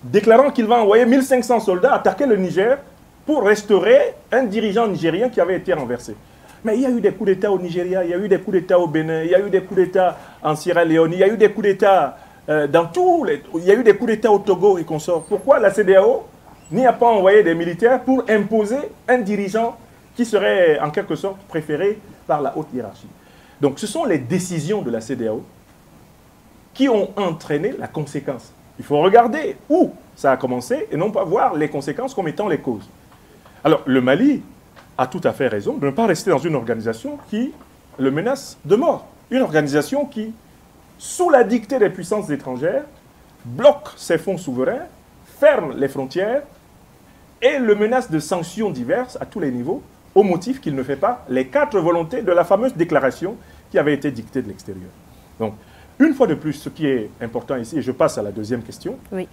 [SPEAKER 2] déclarant qu'il va envoyer 1500 soldats attaquer le Niger pour restaurer un dirigeant nigérien qui avait été renversé. Mais il y a eu des coups d'État au Nigeria, il y a eu des coups d'État au Bénin, il y a eu des coups d'État en Sierra Leone, il y a eu des coups d'État dans tous les... Il y a eu des coups d'État au Togo et consorts. Pourquoi la CEDEAO n'y a pas envoyé des militaires pour imposer un dirigeant qui serait en quelque sorte préféré par la haute hiérarchie? Donc ce sont les décisions de la CEDEAO qui ont entraîné la conséquence. Il faut regarder où ça a commencé, et non pas voir les conséquences comme étant les causes. Alors, le Mali a tout à fait raison de ne pas rester dans une organisation qui le menace de mort. Une organisation qui, sous la dictée des puissances étrangères, bloque ses fonds souverains, ferme les frontières et le menace de sanctions diverses à tous les niveaux, au motif qu'il ne fait pas les 4 volontés de la fameuse déclaration qui avait été dictée de l'extérieur. Donc, une fois de plus, ce qui est important ici, et je passe à la deuxième question,
[SPEAKER 1] oui.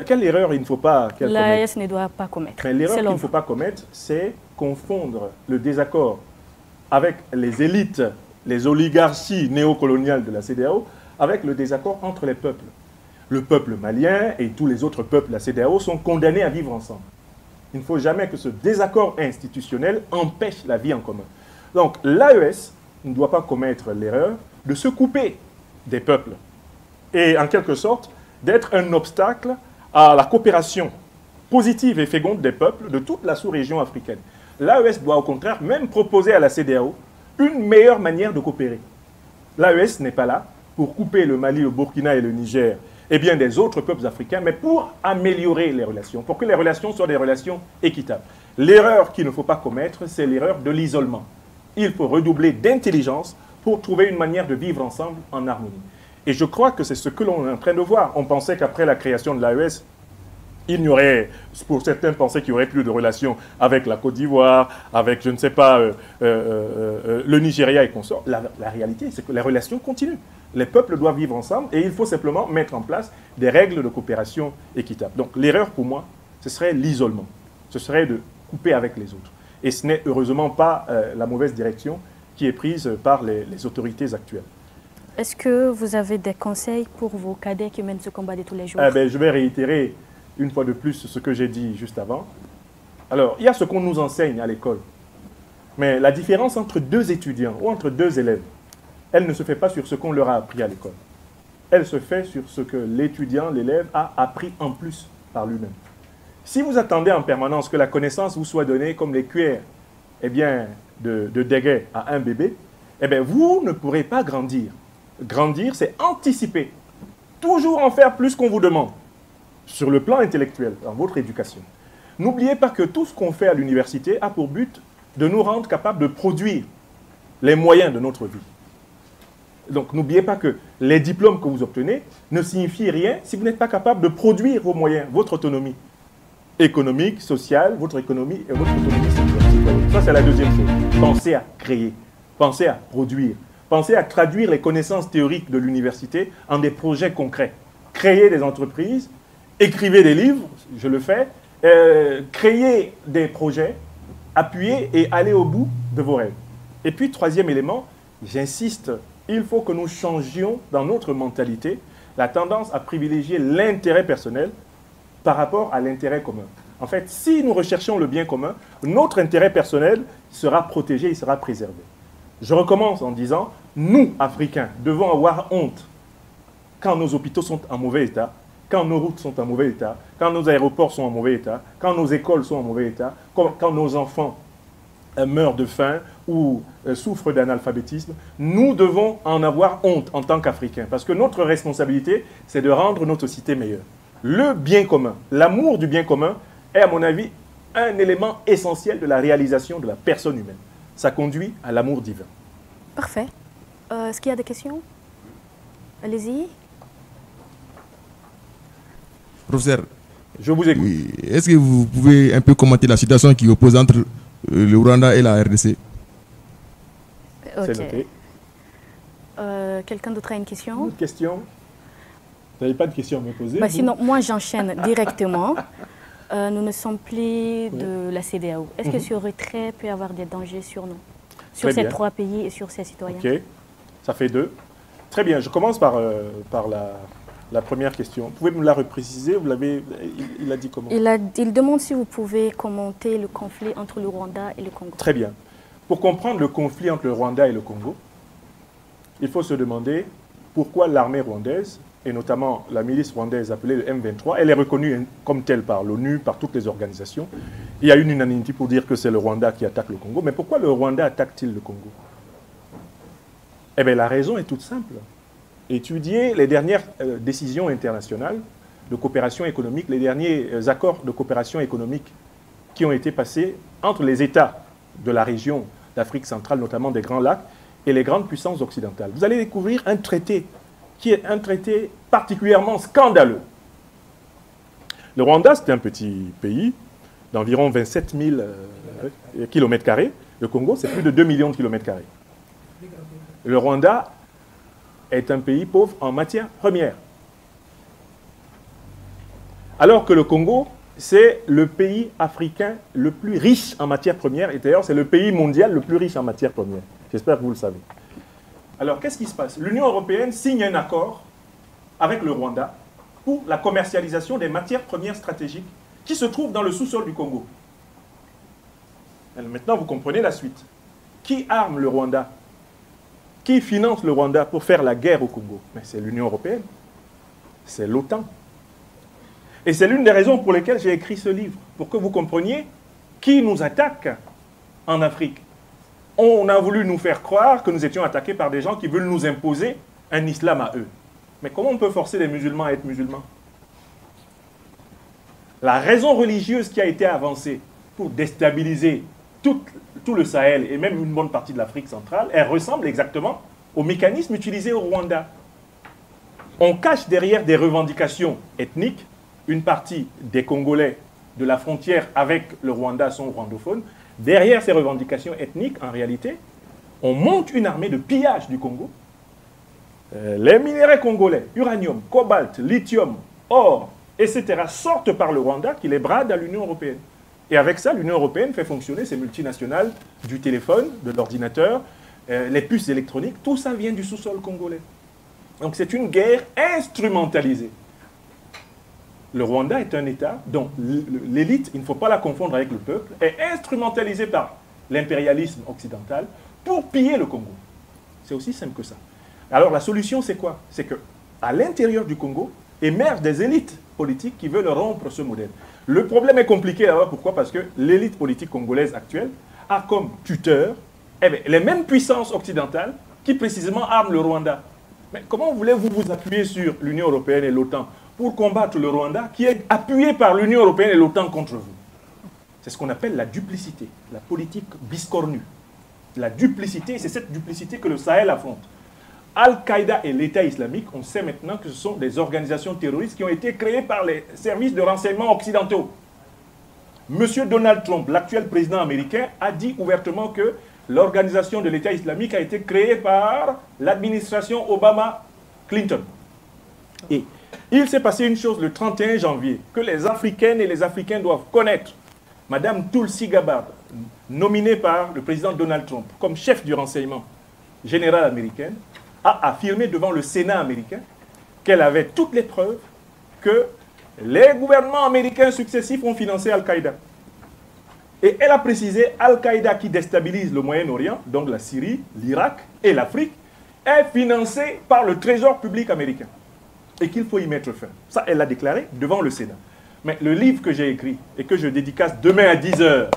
[SPEAKER 2] Quelle erreur il ne faut pas qu'elle comette?
[SPEAKER 1] L'AES ne doit pas commettre.
[SPEAKER 2] L'erreur qu'il ne faut pas commettre, c'est confondre le désaccord avec les élites, les oligarchies néocoloniales de la CEDEAO, avec le désaccord entre les peuples. Le peuple malien et tous les autres peuples de la CEDEAO sont condamnés à vivre ensemble. Il ne faut jamais que ce désaccord institutionnel empêche la vie en commun. Donc l'AES ne doit pas commettre l'erreur de se couper des peuples et en quelque sorte d'être un obstacle à la coopération positive et féconde des peuples de toute la sous-région africaine. L'AES doit au contraire même proposer à la CEDEAO une meilleure manière de coopérer. L'AES n'est pas là pour couper le Mali, le Burkina et le Niger et bien des autres peuples africains, mais pour améliorer les relations, pour que les relations soient des relations équitables. L'erreur qu'il ne faut pas commettre, c'est l'erreur de l'isolement. Il faut redoubler d'intelligence pour trouver une manière de vivre ensemble en harmonie. Et je crois que c'est ce que l'on est en train de voir. On pensait qu'après la création de l'AES, il n'y aurait, pour certains pensaient qu'il n'y aurait plus de relations avec la Côte d'Ivoire, avec, je ne sais pas, le Nigeria et consorts. La réalité, c'est que les relations continuent. Les peuples doivent vivre ensemble et il faut simplement mettre en place des règles de coopération équitables. Donc l'erreur pour moi, ce serait l'isolement. Ce serait de couper avec les autres. Et ce n'est heureusement pas la mauvaise direction qui est prise par les autorités actuelles.
[SPEAKER 1] Est-ce que vous avez des conseils pour vos cadets qui mènent ce combat de tous les jours?
[SPEAKER 2] Je vais réitérer une fois de plus ce que j'ai dit juste avant. Alors, il y a ce qu'on nous enseigne à l'école. Mais la différence entre 2 étudiants ou entre 2 élèves, elle ne se fait pas sur ce qu'on leur a appris à l'école. Elle se fait sur ce que l'étudiant, l'élève, a appris en plus par lui-même. Si vous attendez en permanence que la connaissance vous soit donnée comme les cuillères de déguet à un bébé, vous ne pourrez pas grandir. Grandir, c'est anticiper. Toujours en faire plus qu'on vous demande. Sur le plan intellectuel, dans votre éducation. N'oubliez pas que tout ce qu'on fait à l'université a pour but de nous rendre capables de produire les moyens de notre vie. Donc n'oubliez pas que les diplômes que vous obtenez ne signifient rien si vous n'êtes pas capable de produire vos moyens, votre autonomie économique, sociale, votre économie et votre autonomie citoyenne. Ça, c'est la deuxième chose. Pensez à créer, pensez à produire, pensez à traduire les connaissances théoriques de l'université en des projets concrets. Créez des entreprises, écrivez des livres, je le fais, créez des projets, appuyez et allez au bout de vos rêves. Et puis, troisième élément, j'insiste, il faut que nous changions dans notre mentalité la tendance à privilégier l'intérêt personnel par rapport à l'intérêt commun. En fait, si nous recherchons le bien commun, notre intérêt personnel sera protégé, il sera préservé. Je recommence en disant, nous, Africains, devons avoir honte quand nos hôpitaux sont en mauvais état, quand nos routes sont en mauvais état, quand nos aéroports sont en mauvais état, quand nos écoles sont en mauvais état, quand nos enfants meurent de faim ou souffrent d'analphabétisme. Nous devons en avoir honte en tant qu'Africains, parce que notre responsabilité, c'est de rendre notre société meilleure. Le bien commun, l'amour du bien commun est, à mon avis, un élément essentiel de la réalisation de la personne humaine. Ça conduit à l'amour divin.
[SPEAKER 1] Parfait. Est-ce qu'il y a des questions? Allez-y.
[SPEAKER 5] Professeur,
[SPEAKER 2] je vous écoute.
[SPEAKER 5] Oui. Est-ce que vous pouvez un peu commenter la situation qui oppose entre le Rwanda et la RDC?
[SPEAKER 2] C'est noté.
[SPEAKER 1] Quelqu'un d'autre a une question?
[SPEAKER 2] Une question? Vous n'avez pas de question à me poser?
[SPEAKER 1] Sinon, moi j'enchaîne directement. Nous ne sommes plus de la CEDEAO. Est-ce que ce retrait peut avoir des dangers sur nous? Sur ces 3 pays et sur ces citoyens?
[SPEAKER 2] Ok, ça fait 2. Très bien, je commence par la première question. Vous pouvez me la repréciser? Il a dit comment?
[SPEAKER 1] Il demande si vous pouvez commenter le conflit entre le Rwanda et le Congo.
[SPEAKER 2] Très bien. Pour comprendre le conflit entre le Rwanda et le Congo, il faut se demander pourquoi l'armée rwandaise, et notamment la milice rwandaise appelée le M23, elle est reconnue comme telle par l'ONU, par toutes les organisations. Il y a une unanimité pour dire que c'est le Rwanda qui attaque le Congo. Mais pourquoi le Rwanda attaque-t-il le Congo? La raison est toute simple. Étudiez les dernières décisions internationales de coopération économique, les derniers accords de coopération économique qui ont été passés entre les États de la région d'Afrique centrale, notamment des Grands Lacs, et les grandes puissances occidentales. Vous allez découvrir un traité qui est un traité particulièrement scandaleux. Le Rwanda, c'est un petit pays d'environ 27 000 km². Le Congo, c'est plus de 2 millions de km². Le Rwanda est un pays pauvre en matières premières. Alors que le Congo, c'est le pays africain le plus riche en matières premières. Et d'ailleurs, c'est le pays mondial le plus riche en matières premières. J'espère que vous le savez. Alors, qu'est-ce qui se passe? L'Union européenne signe un accord avec le Rwanda pour la commercialisation des matières premières stratégiques qui se trouvent dans le sous-sol du Congo. Alors, maintenant, vous comprenez la suite. Qui arme le Rwanda? Qui finance le Rwanda pour faire la guerre au Congo? Mais c'est l'Union européenne. C'est l'OTAN. Et c'est l'une des raisons pour lesquelles j'ai écrit ce livre, pour que vous compreniez qui nous attaque en Afrique. On a voulu nous faire croire que nous étions attaqués par des gens qui veulent nous imposer un islam à eux. Mais comment on peut forcer les musulmans à être musulmans? La raison religieuse qui a été avancée pour déstabiliser tout le Sahel et même une bonne partie de l'Afrique centrale, elle ressemble exactement au mécanisme utilisé au Rwanda. On cache derrière des revendications ethniques. Une partie des Congolais de la frontière avec le Rwanda sont rwandophones. Derrière ces revendications ethniques, en réalité, on monte une armée de pillage du Congo. Les minéraux congolais, uranium, cobalt, lithium, or, etc., sortent par le Rwanda qui les brade à l'Union européenne. Et avec ça, l'Union européenne fait fonctionner ces multinationales du téléphone, de l'ordinateur, les puces électroniques, tout ça vient du sous-sol congolais. Donc c'est une guerre instrumentalisée. Le Rwanda est un État dont l'élite, il ne faut pas la confondre avec le peuple, est instrumentalisée par l'impérialisme occidental pour piller le Congo. C'est aussi simple que ça. Alors la solution, c'est quoi? C'est qu'à l'intérieur du Congo émergent des élites politiques qui veulent rompre ce modèle. Le problème est compliqué alors, pourquoi? Parce que l'élite politique congolaise actuelle a comme tuteur les mêmes puissances occidentales qui précisément arment le Rwanda. Mais comment voulez-vous vous appuyer sur l'Union européenne et l'OTAN pour combattre le Rwanda qui est appuyé par l'Union européenne et l'OTAN contre vous? C'est ce qu'on appelle la duplicité, la politique biscornue. La duplicité, c'est cette duplicité que le Sahel affronte. Al-Qaïda et l'État islamique, on sait maintenant que ce sont des organisations terroristes qui ont été créées par les services de renseignement occidentaux. Monsieur Donald Trump, l'actuel président américain, a dit ouvertement que l'organisation de l'État islamique a été créée par l'administration Obama-Clinton. Et il s'est passé une chose le 31 janvier que les Africaines et les Africains doivent connaître. Madame Tulsi Gabbard, nominée par le président Donald Trump comme chef du renseignement général américain, a affirmé devant le Sénat américain qu'elle avait toutes les preuves que les gouvernements américains successifs ont financé Al-Qaïda. Et elle a précisé Al-Qaïda qui déstabilise le Moyen-Orient, donc la Syrie, l'Irak et l'Afrique, est financé par le trésor public américain. Et qu'il faut y mettre fin. Ça, elle l'a déclaré devant le Sénat. Mais le livre que j'ai écrit et que je dédicace demain à 10 h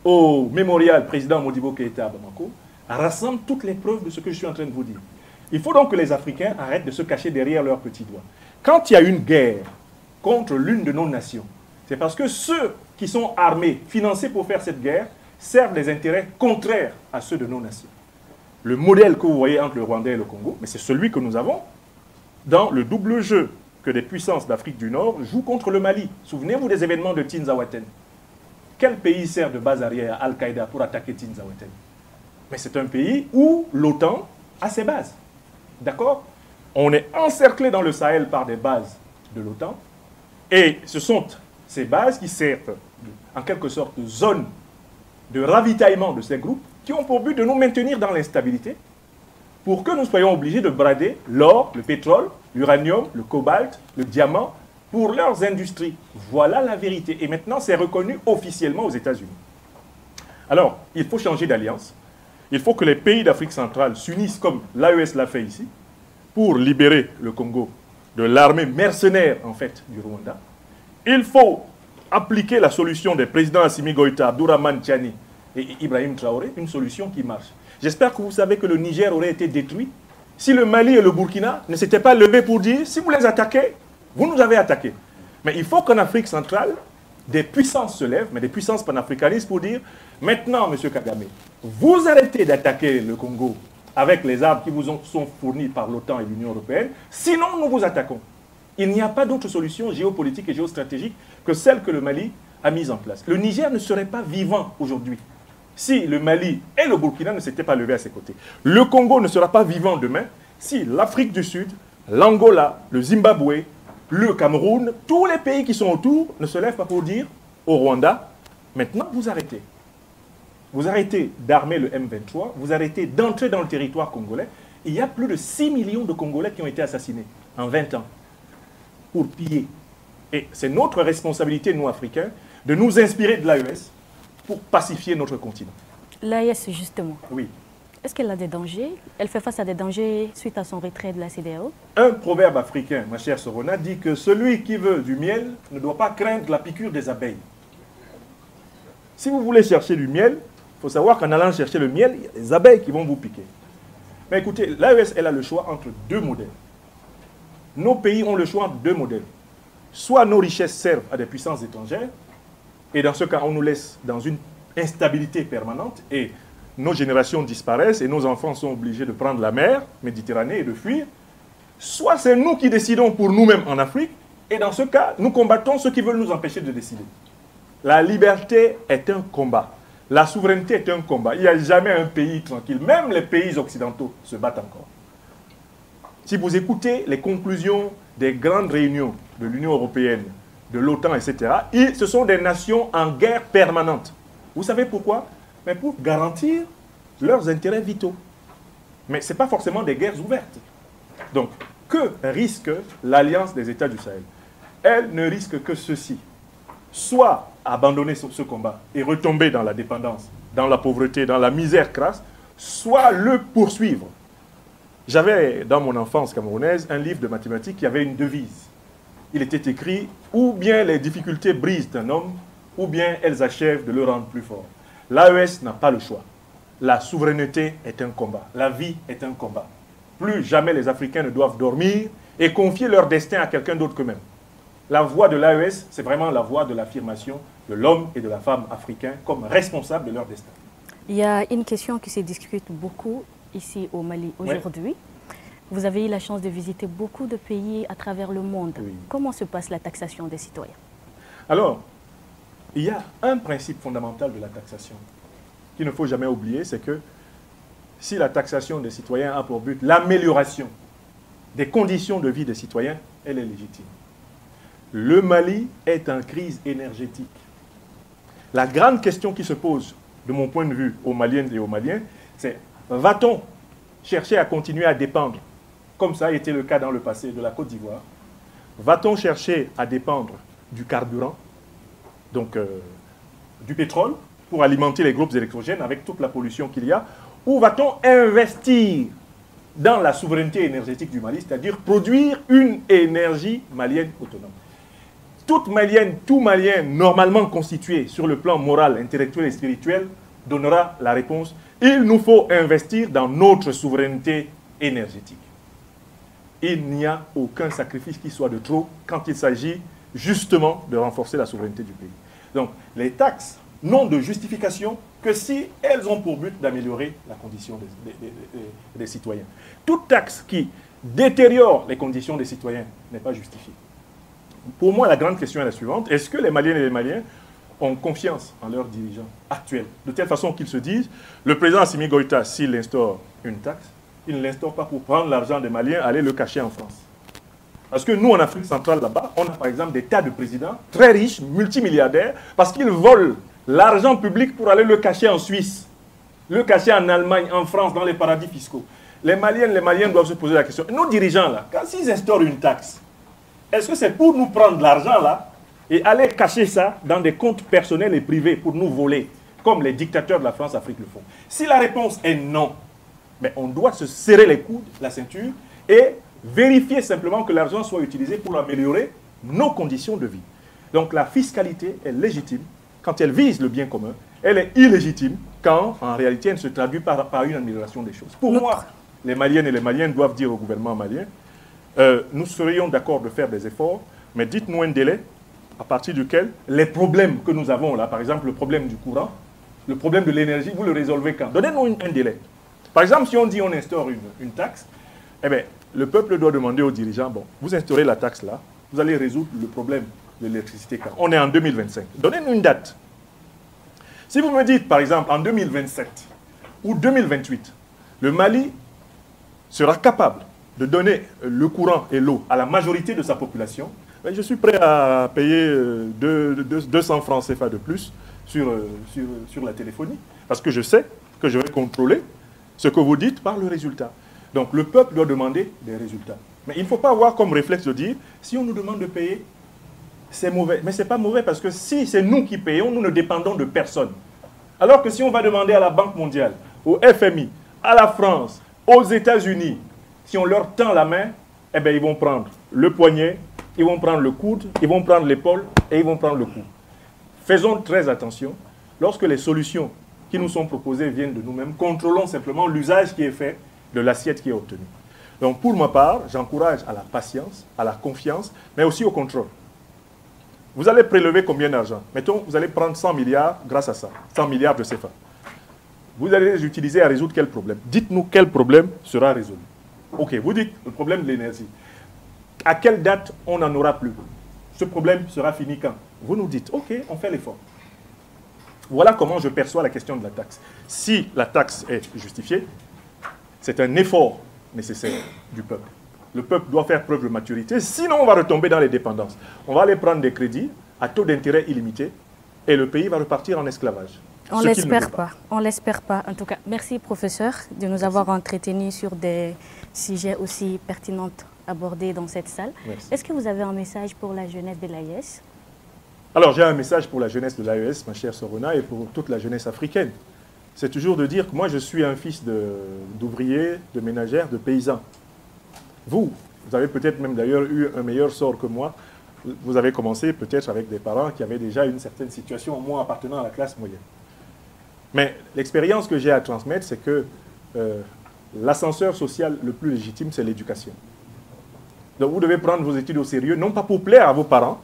[SPEAKER 2] au mémorial président Modibo Keïta à Bamako, rassemble toutes les preuves de ce que je suis en train de vous dire. Il faut donc que les Africains arrêtent de se cacher derrière leurs petits doigts. Quand il y a une guerre contre l'une de nos nations, c'est parce que ceux qui sont armés, financés pour faire cette guerre, servent des intérêts contraires à ceux de nos nations. Le modèle que vous voyez entre le Rwanda et le Congo, mais c'est celui que nous avons dans le double jeu que des puissances d'Afrique du Nord jouent contre le Mali. Souvenez-vous des événements de Tinzaouaten. Quel pays sert de base arrière à Al-Qaïda pour attaquer Tinzaouaten? Mais c'est un pays où l'OTAN a ses bases. D'accord? On est encerclé dans le Sahel par des bases de l'OTAN. Et ce sont ces bases qui servent en quelque sorte de zone de ravitaillement de ces groupes qui ont pour but de nous maintenir dans l'instabilité pour que nous soyons obligés de brader l'or, le pétrole, l'uranium, le cobalt, le diamant pour leurs industries. Voilà la vérité. Et maintenant, c'est reconnu officiellement aux États-Unis. Alors, il faut changer d'alliance. Il faut que les pays d'Afrique centrale s'unissent comme l'AES l'a fait ici pour libérer le Congo de l'armée mercenaire, en fait, du Rwanda. Il faut appliquer la solution des présidents Assimi Goïta, Abdourahmane Tiani et Ibrahim Traoré, une solution qui marche. J'espère que vous savez que le Niger aurait été détruit si le Mali et le Burkina ne s'étaient pas levés pour dire, si vous les attaquez, Vous nous avez attaqués. Mais il faut qu'en Afrique centrale, des puissances se lèvent, mais des puissances panafricanistes pour dire, maintenant, M. Kagame, vous arrêtez d'attaquer le Congo avec les armes qui vous sont fournies par l'OTAN et l'Union européenne, sinon nous vous attaquons. Il n'y a pas d'autre solution géopolitique et géostratégique que celle que le Mali a mise en place. Le Niger ne serait pas vivant aujourd'hui si le Mali et le Burkina ne s'étaient pas levés à ses côtés. Le Congo ne sera pas vivant demain si l'Afrique du Sud, l'Angola, le Zimbabwe, le Cameroun, tous les pays qui sont autour ne se lèvent pas pour dire au Rwanda, maintenant vous arrêtez. Vous arrêtez d'armer le M23, vous arrêtez d'entrer dans le territoire congolais. Il y a plus de 6 millions de Congolais qui ont été assassinés en 20 ans pour piller. Et c'est notre responsabilité, nous, Africains, de nous inspirer de l'AES pour pacifier notre continent.
[SPEAKER 1] L'AES, justement.
[SPEAKER 2] Oui.
[SPEAKER 1] Est-ce qu'elle a des dangers? Elle fait face à des dangers suite à son retrait de la CEDEAO?
[SPEAKER 2] Un proverbe africain, ma chère Sorona, dit que celui qui veut du miel ne doit pas craindre la piqûre des abeilles. Si vous voulez chercher du miel, il faut savoir qu'en allant chercher le miel, il y a des abeilles qui vont vous piquer. Mais écoutez, l'AES, elle a le choix entre deux modèles. Nos pays ont le choix entre deux modèles. Soit nos richesses servent à des puissances étrangères, et dans ce cas, on nous laisse dans une instabilité permanente, et nos générations disparaissent, et nos enfants sont obligés de prendre la mer Méditerranée et de fuir. Soit c'est nous qui décidons pour nous-mêmes en Afrique, et dans ce cas, nous combattons ceux qui veulent nous empêcher de décider. La liberté est un combat. La souveraineté est un combat. Il n'y a jamais un pays tranquille. Même les pays occidentaux se battent encore. Si vous écoutez les conclusions des grandes réunions de l'Union européenne, de l'OTAN, etc., ce sont des nations en guerre permanente. Vous savez pourquoi? Mais pour garantir leurs intérêts vitaux. Mais ce n'est pas forcément des guerres ouvertes. Donc, que risque l'Alliance des États du Sahel? Elle ne risque que ceci. Soit abandonner ce combat et retomber dans la dépendance, dans la pauvreté, dans la misère crasse, soit le poursuivre. J'avais, dans mon enfance camerounaise, un livre de mathématiques qui avait une devise. Il était écrit « Ou bien les difficultés brisent un homme, ou bien elles achèvent de le rendre plus fort ». L'AES n'a pas le choix. La souveraineté est un combat. La vie est un combat. Plus jamais les Africains ne doivent dormir et confier leur destin à quelqu'un d'autre qu'eux-mêmes. La voie de l'AES, c'est vraiment la voie de l'affirmation de l'homme et de la femme africains comme responsables de leur destin.
[SPEAKER 1] Il y a une question qui se discute beaucoup ici au Mali aujourd'hui. Oui. Vous avez eu la chance de visiter beaucoup de pays à travers le monde. Oui. Comment se passe la taxation des citoyens?
[SPEAKER 2] Alors, il y a un principe fondamental de la taxation qu'il ne faut jamais oublier, c'est que si la taxation des citoyens a pour but l'amélioration des conditions de vie des citoyens, elle est légitime. Le Mali est en crise énergétique. La grande question qui se pose, de mon point de vue, aux Maliennes et aux Maliens, c'est va-t-on chercher à continuer à dépendre, comme ça a été le cas dans le passé de la Côte d'Ivoire? Va-t-on chercher à dépendre du carburant, donc du pétrole, pour alimenter les groupes électrogènes avec toute la pollution qu'il y a? Ou va-t-on investir dans la souveraineté énergétique du Mali, c'est-à-dire produire une énergie malienne autonome? Toute Malienne, tout Malien normalement constitué sur le plan moral, intellectuel et spirituel donnera la réponse. Il nous faut investir dans notre souveraineté énergétique. Il n'y a aucun sacrifice qui soit de trop quand il s'agit justement de renforcer la souveraineté du pays. Donc les taxes n'ont de justification que si elles ont pour but d'améliorer la condition des citoyens. Toute taxe qui détériore les conditions des citoyens n'est pas justifiée. Pour moi, la grande question est la suivante. Est-ce que les Maliennes et les Maliens ont confiance en leurs dirigeants actuels, de telle façon qu'ils se disent, le président Assimi Goïta, s'il instaure une taxe, il ne l'instaure pas pour prendre l'argent des Maliens, aller le cacher en France. Parce que nous, en Afrique centrale, là-bas, on a par exemple des tas de présidents très riches, multimilliardaires, parce qu'ils volent l'argent public pour aller le cacher en Suisse, le cacher en Allemagne, en France, dans les paradis fiscaux. Les Maliennes, les Maliens doivent se poser la question. Nos dirigeants, là, quand ils instaurent une taxe, est-ce que c'est pour nous prendre l'argent, là, et aller cacher ça dans des comptes personnels et privés pour nous voler, comme les dictateurs de la France-Afrique le font? Si la réponse est non, mais on doit se serrer les coudes, la ceinture, et vérifier simplement que l'argent soit utilisé pour améliorer nos conditions de vie. Donc la fiscalité est légitime quand elle vise le bien commun. Elle est illégitime quand, en réalité, elle se traduit par une amélioration des choses. Pour moi, les Maliennes et les Maliens doivent dire au gouvernement malien, nous serions d'accord de faire des efforts, mais dites-nous un délai à partir duquel les problèmes que nous avons là, par exemple le problème du courant, le problème de l'énergie, vous le résolvez quand? Donnez-nous un délai. Par exemple, si on dit on instaure une taxe, eh bien, le peuple doit demander aux dirigeants, bon, vous instaurez la taxe là, vous allez résoudre le problème de l'électricité quand? On est en 2025. Donnez-nous une date. Si vous me dites, par exemple, en 2027 ou 2028, le Mali sera capable de donner le courant et l'eau à la majorité de sa population, je suis prêt à payer 200 francs CFA de plus sur la téléphonie, parce que je sais que je vais contrôler ce que vous dites par le résultat. Donc le peuple doit demander des résultats. Mais il ne faut pas avoir comme réflexe de dire, si on nous demande de payer, c'est mauvais. Mais ce n'est pas mauvais, parce que si c'est nous qui payons, nous ne dépendons de personne. Alors que si on va demander à la Banque mondiale, au FMI, à la France, aux États-Unis, si on leur tend la main, eh bien, ils vont prendre le poignet, ils vont prendre le coude, ils vont prendre l'épaule et ils vont prendre le cou. Faisons très attention. Lorsque les solutions qui nous sont proposées viennent de nous-mêmes, contrôlons simplement l'usage qui est fait de l'assiette qui est obtenue. Donc, pour ma part, j'encourage à la patience, à la confiance, mais aussi au contrôle. Vous allez prélever combien d'argent? Mettons, vous allez prendre 100 milliards grâce à ça, 100 milliards de CFA. Vous allez les utiliser à résoudre quel problème? Dites-nous quel problème sera résolu. Ok, vous dites le problème de l'énergie. À quelle date on n'en aura plus? Ce problème sera fini quand? Vous nous dites, ok, on fait l'effort. Voilà comment je perçois la question de la taxe. Si la taxe est justifiée, c'est un effort nécessaire du peuple. Le peuple doit faire preuve de maturité, sinon on va retomber dans les dépendances. On va aller prendre des crédits à taux d'intérêt illimité et le pays va repartir en esclavage.
[SPEAKER 1] On ne l'espère pas. On ne l'espère pas. En tout cas, merci professeur de nous avoir entretenus sur des sujets aussi pertinents abordés dans cette salle. Est-ce que vous avez un message pour la jeunesse de l'AES?
[SPEAKER 2] Alors j'ai un message pour la jeunesse de l'AES, ma chère Sorona, et pour toute la jeunesse africaine. C'est toujours de dire que moi je suis un fils d'ouvrier, de ménagère, de paysan. Vous avez peut-être même d'ailleurs eu un meilleur sort que moi. Vous avez commencé peut-être avec des parents qui avaient déjà une certaine situation, au moins appartenant à la classe moyenne. Mais l'expérience que j'ai à transmettre, c'est que l'ascenseur social le plus légitime, c'est l'éducation. Donc vous devez prendre vos études au sérieux, non pas pour plaire à vos parents,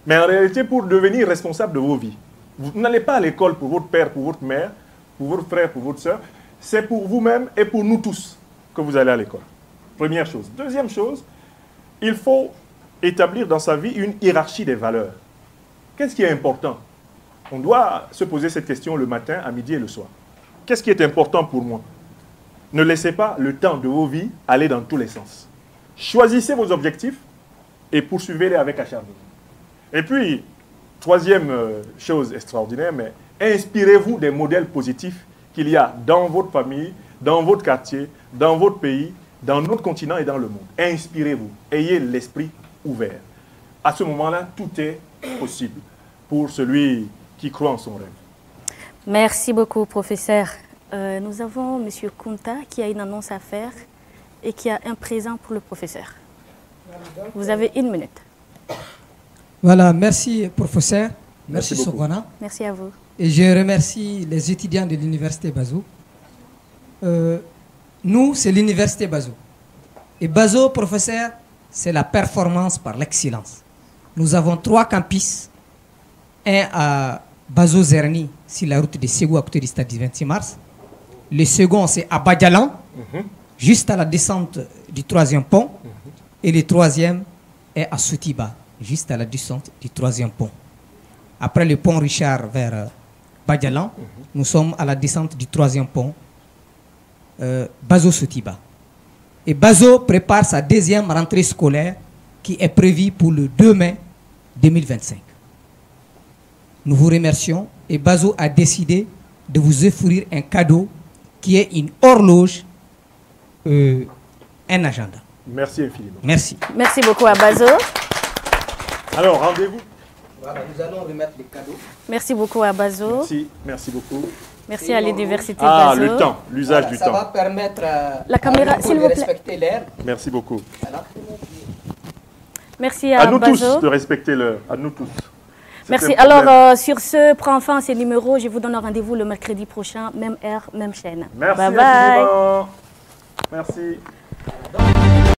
[SPEAKER 2] mais en réalité pour devenir responsable de vos vies. Vous n'allez pas à l'école pour votre père, pour votre mère, pour votre frère, pour votre soeur. C'est pour vous-même et pour nous tous que vous allez à l'école. Première chose. Deuxième chose, il faut établir dans sa vie une hiérarchie des valeurs. Qu'est-ce qui est important? On doit se poser cette question le matin, à midi et le soir. Qu'est-ce qui est important pour moi? Ne laissez pas le temps de vos vies aller dans tous les sens. Choisissez vos objectifs et poursuivez-les avec acharnement. Et puis, troisième chose extraordinaire, mais inspirez-vous des modèles positifs qu'il y a dans votre famille, dans votre quartier, dans votre pays, dans notre continent et dans le monde. Inspirez-vous. Ayez l'esprit ouvert. À ce moment-là, tout est possible pour celui qui croit en son rêve.
[SPEAKER 1] Merci beaucoup, professeur. Nous avons M. Kunta qui a une annonce à faire et qui a un présent pour le professeur. Vous avez 1 minute.
[SPEAKER 3] Voilà, merci professeur. Merci Sogona.
[SPEAKER 1] Merci à vous.
[SPEAKER 3] Et je remercie les étudiants de l'Université Bazou. Nous, c'est l'Université Bazou. Et Bazou, professeur, c'est la performance par l'excellence. Nous avons 3 campus. Un à Bazou-Zerni, sur la route de Ségou, à côté du stade du 26 mars. Le second, c'est à Badialan, juste à la descente du 3e pont. Et le 3e est à Soutiba, juste à la descente du 3e pont. Après le pont Richard vers Badialan, nous sommes à la descente du 3e pont, Bazo-Soutiba. Et Bazo prépare sa 2e rentrée scolaire qui est prévue pour le 2 mai 2025. Nous vous remercions et Bazo a décidé de vous offrir un cadeau qui est une horloge, un agenda.
[SPEAKER 2] Merci infiniment.
[SPEAKER 3] Merci.
[SPEAKER 1] Merci beaucoup à Bazo.
[SPEAKER 2] Alors, rendez-vous.
[SPEAKER 3] Voilà, nous allons remettre les cadeaux.
[SPEAKER 1] Merci beaucoup à Bazo.
[SPEAKER 2] Merci, merci beaucoup.
[SPEAKER 1] Merci à l'université Bazo.
[SPEAKER 2] Ah, le temps, l'usage du temps.
[SPEAKER 3] Ça va permettre
[SPEAKER 1] la caméra, s'il vous plaît,
[SPEAKER 3] de respecter l'air.
[SPEAKER 2] Merci beaucoup.
[SPEAKER 1] Merci à
[SPEAKER 2] nous
[SPEAKER 1] Bazo.
[SPEAKER 2] tous de respecter l'heure, à nous tous.
[SPEAKER 1] Merci. Alors, sur ce, prend fin ces numéros. Je vous donne rendez-vous le mercredi prochain, même heure, même chaîne.
[SPEAKER 2] Merci
[SPEAKER 1] bye bye.
[SPEAKER 2] Merci.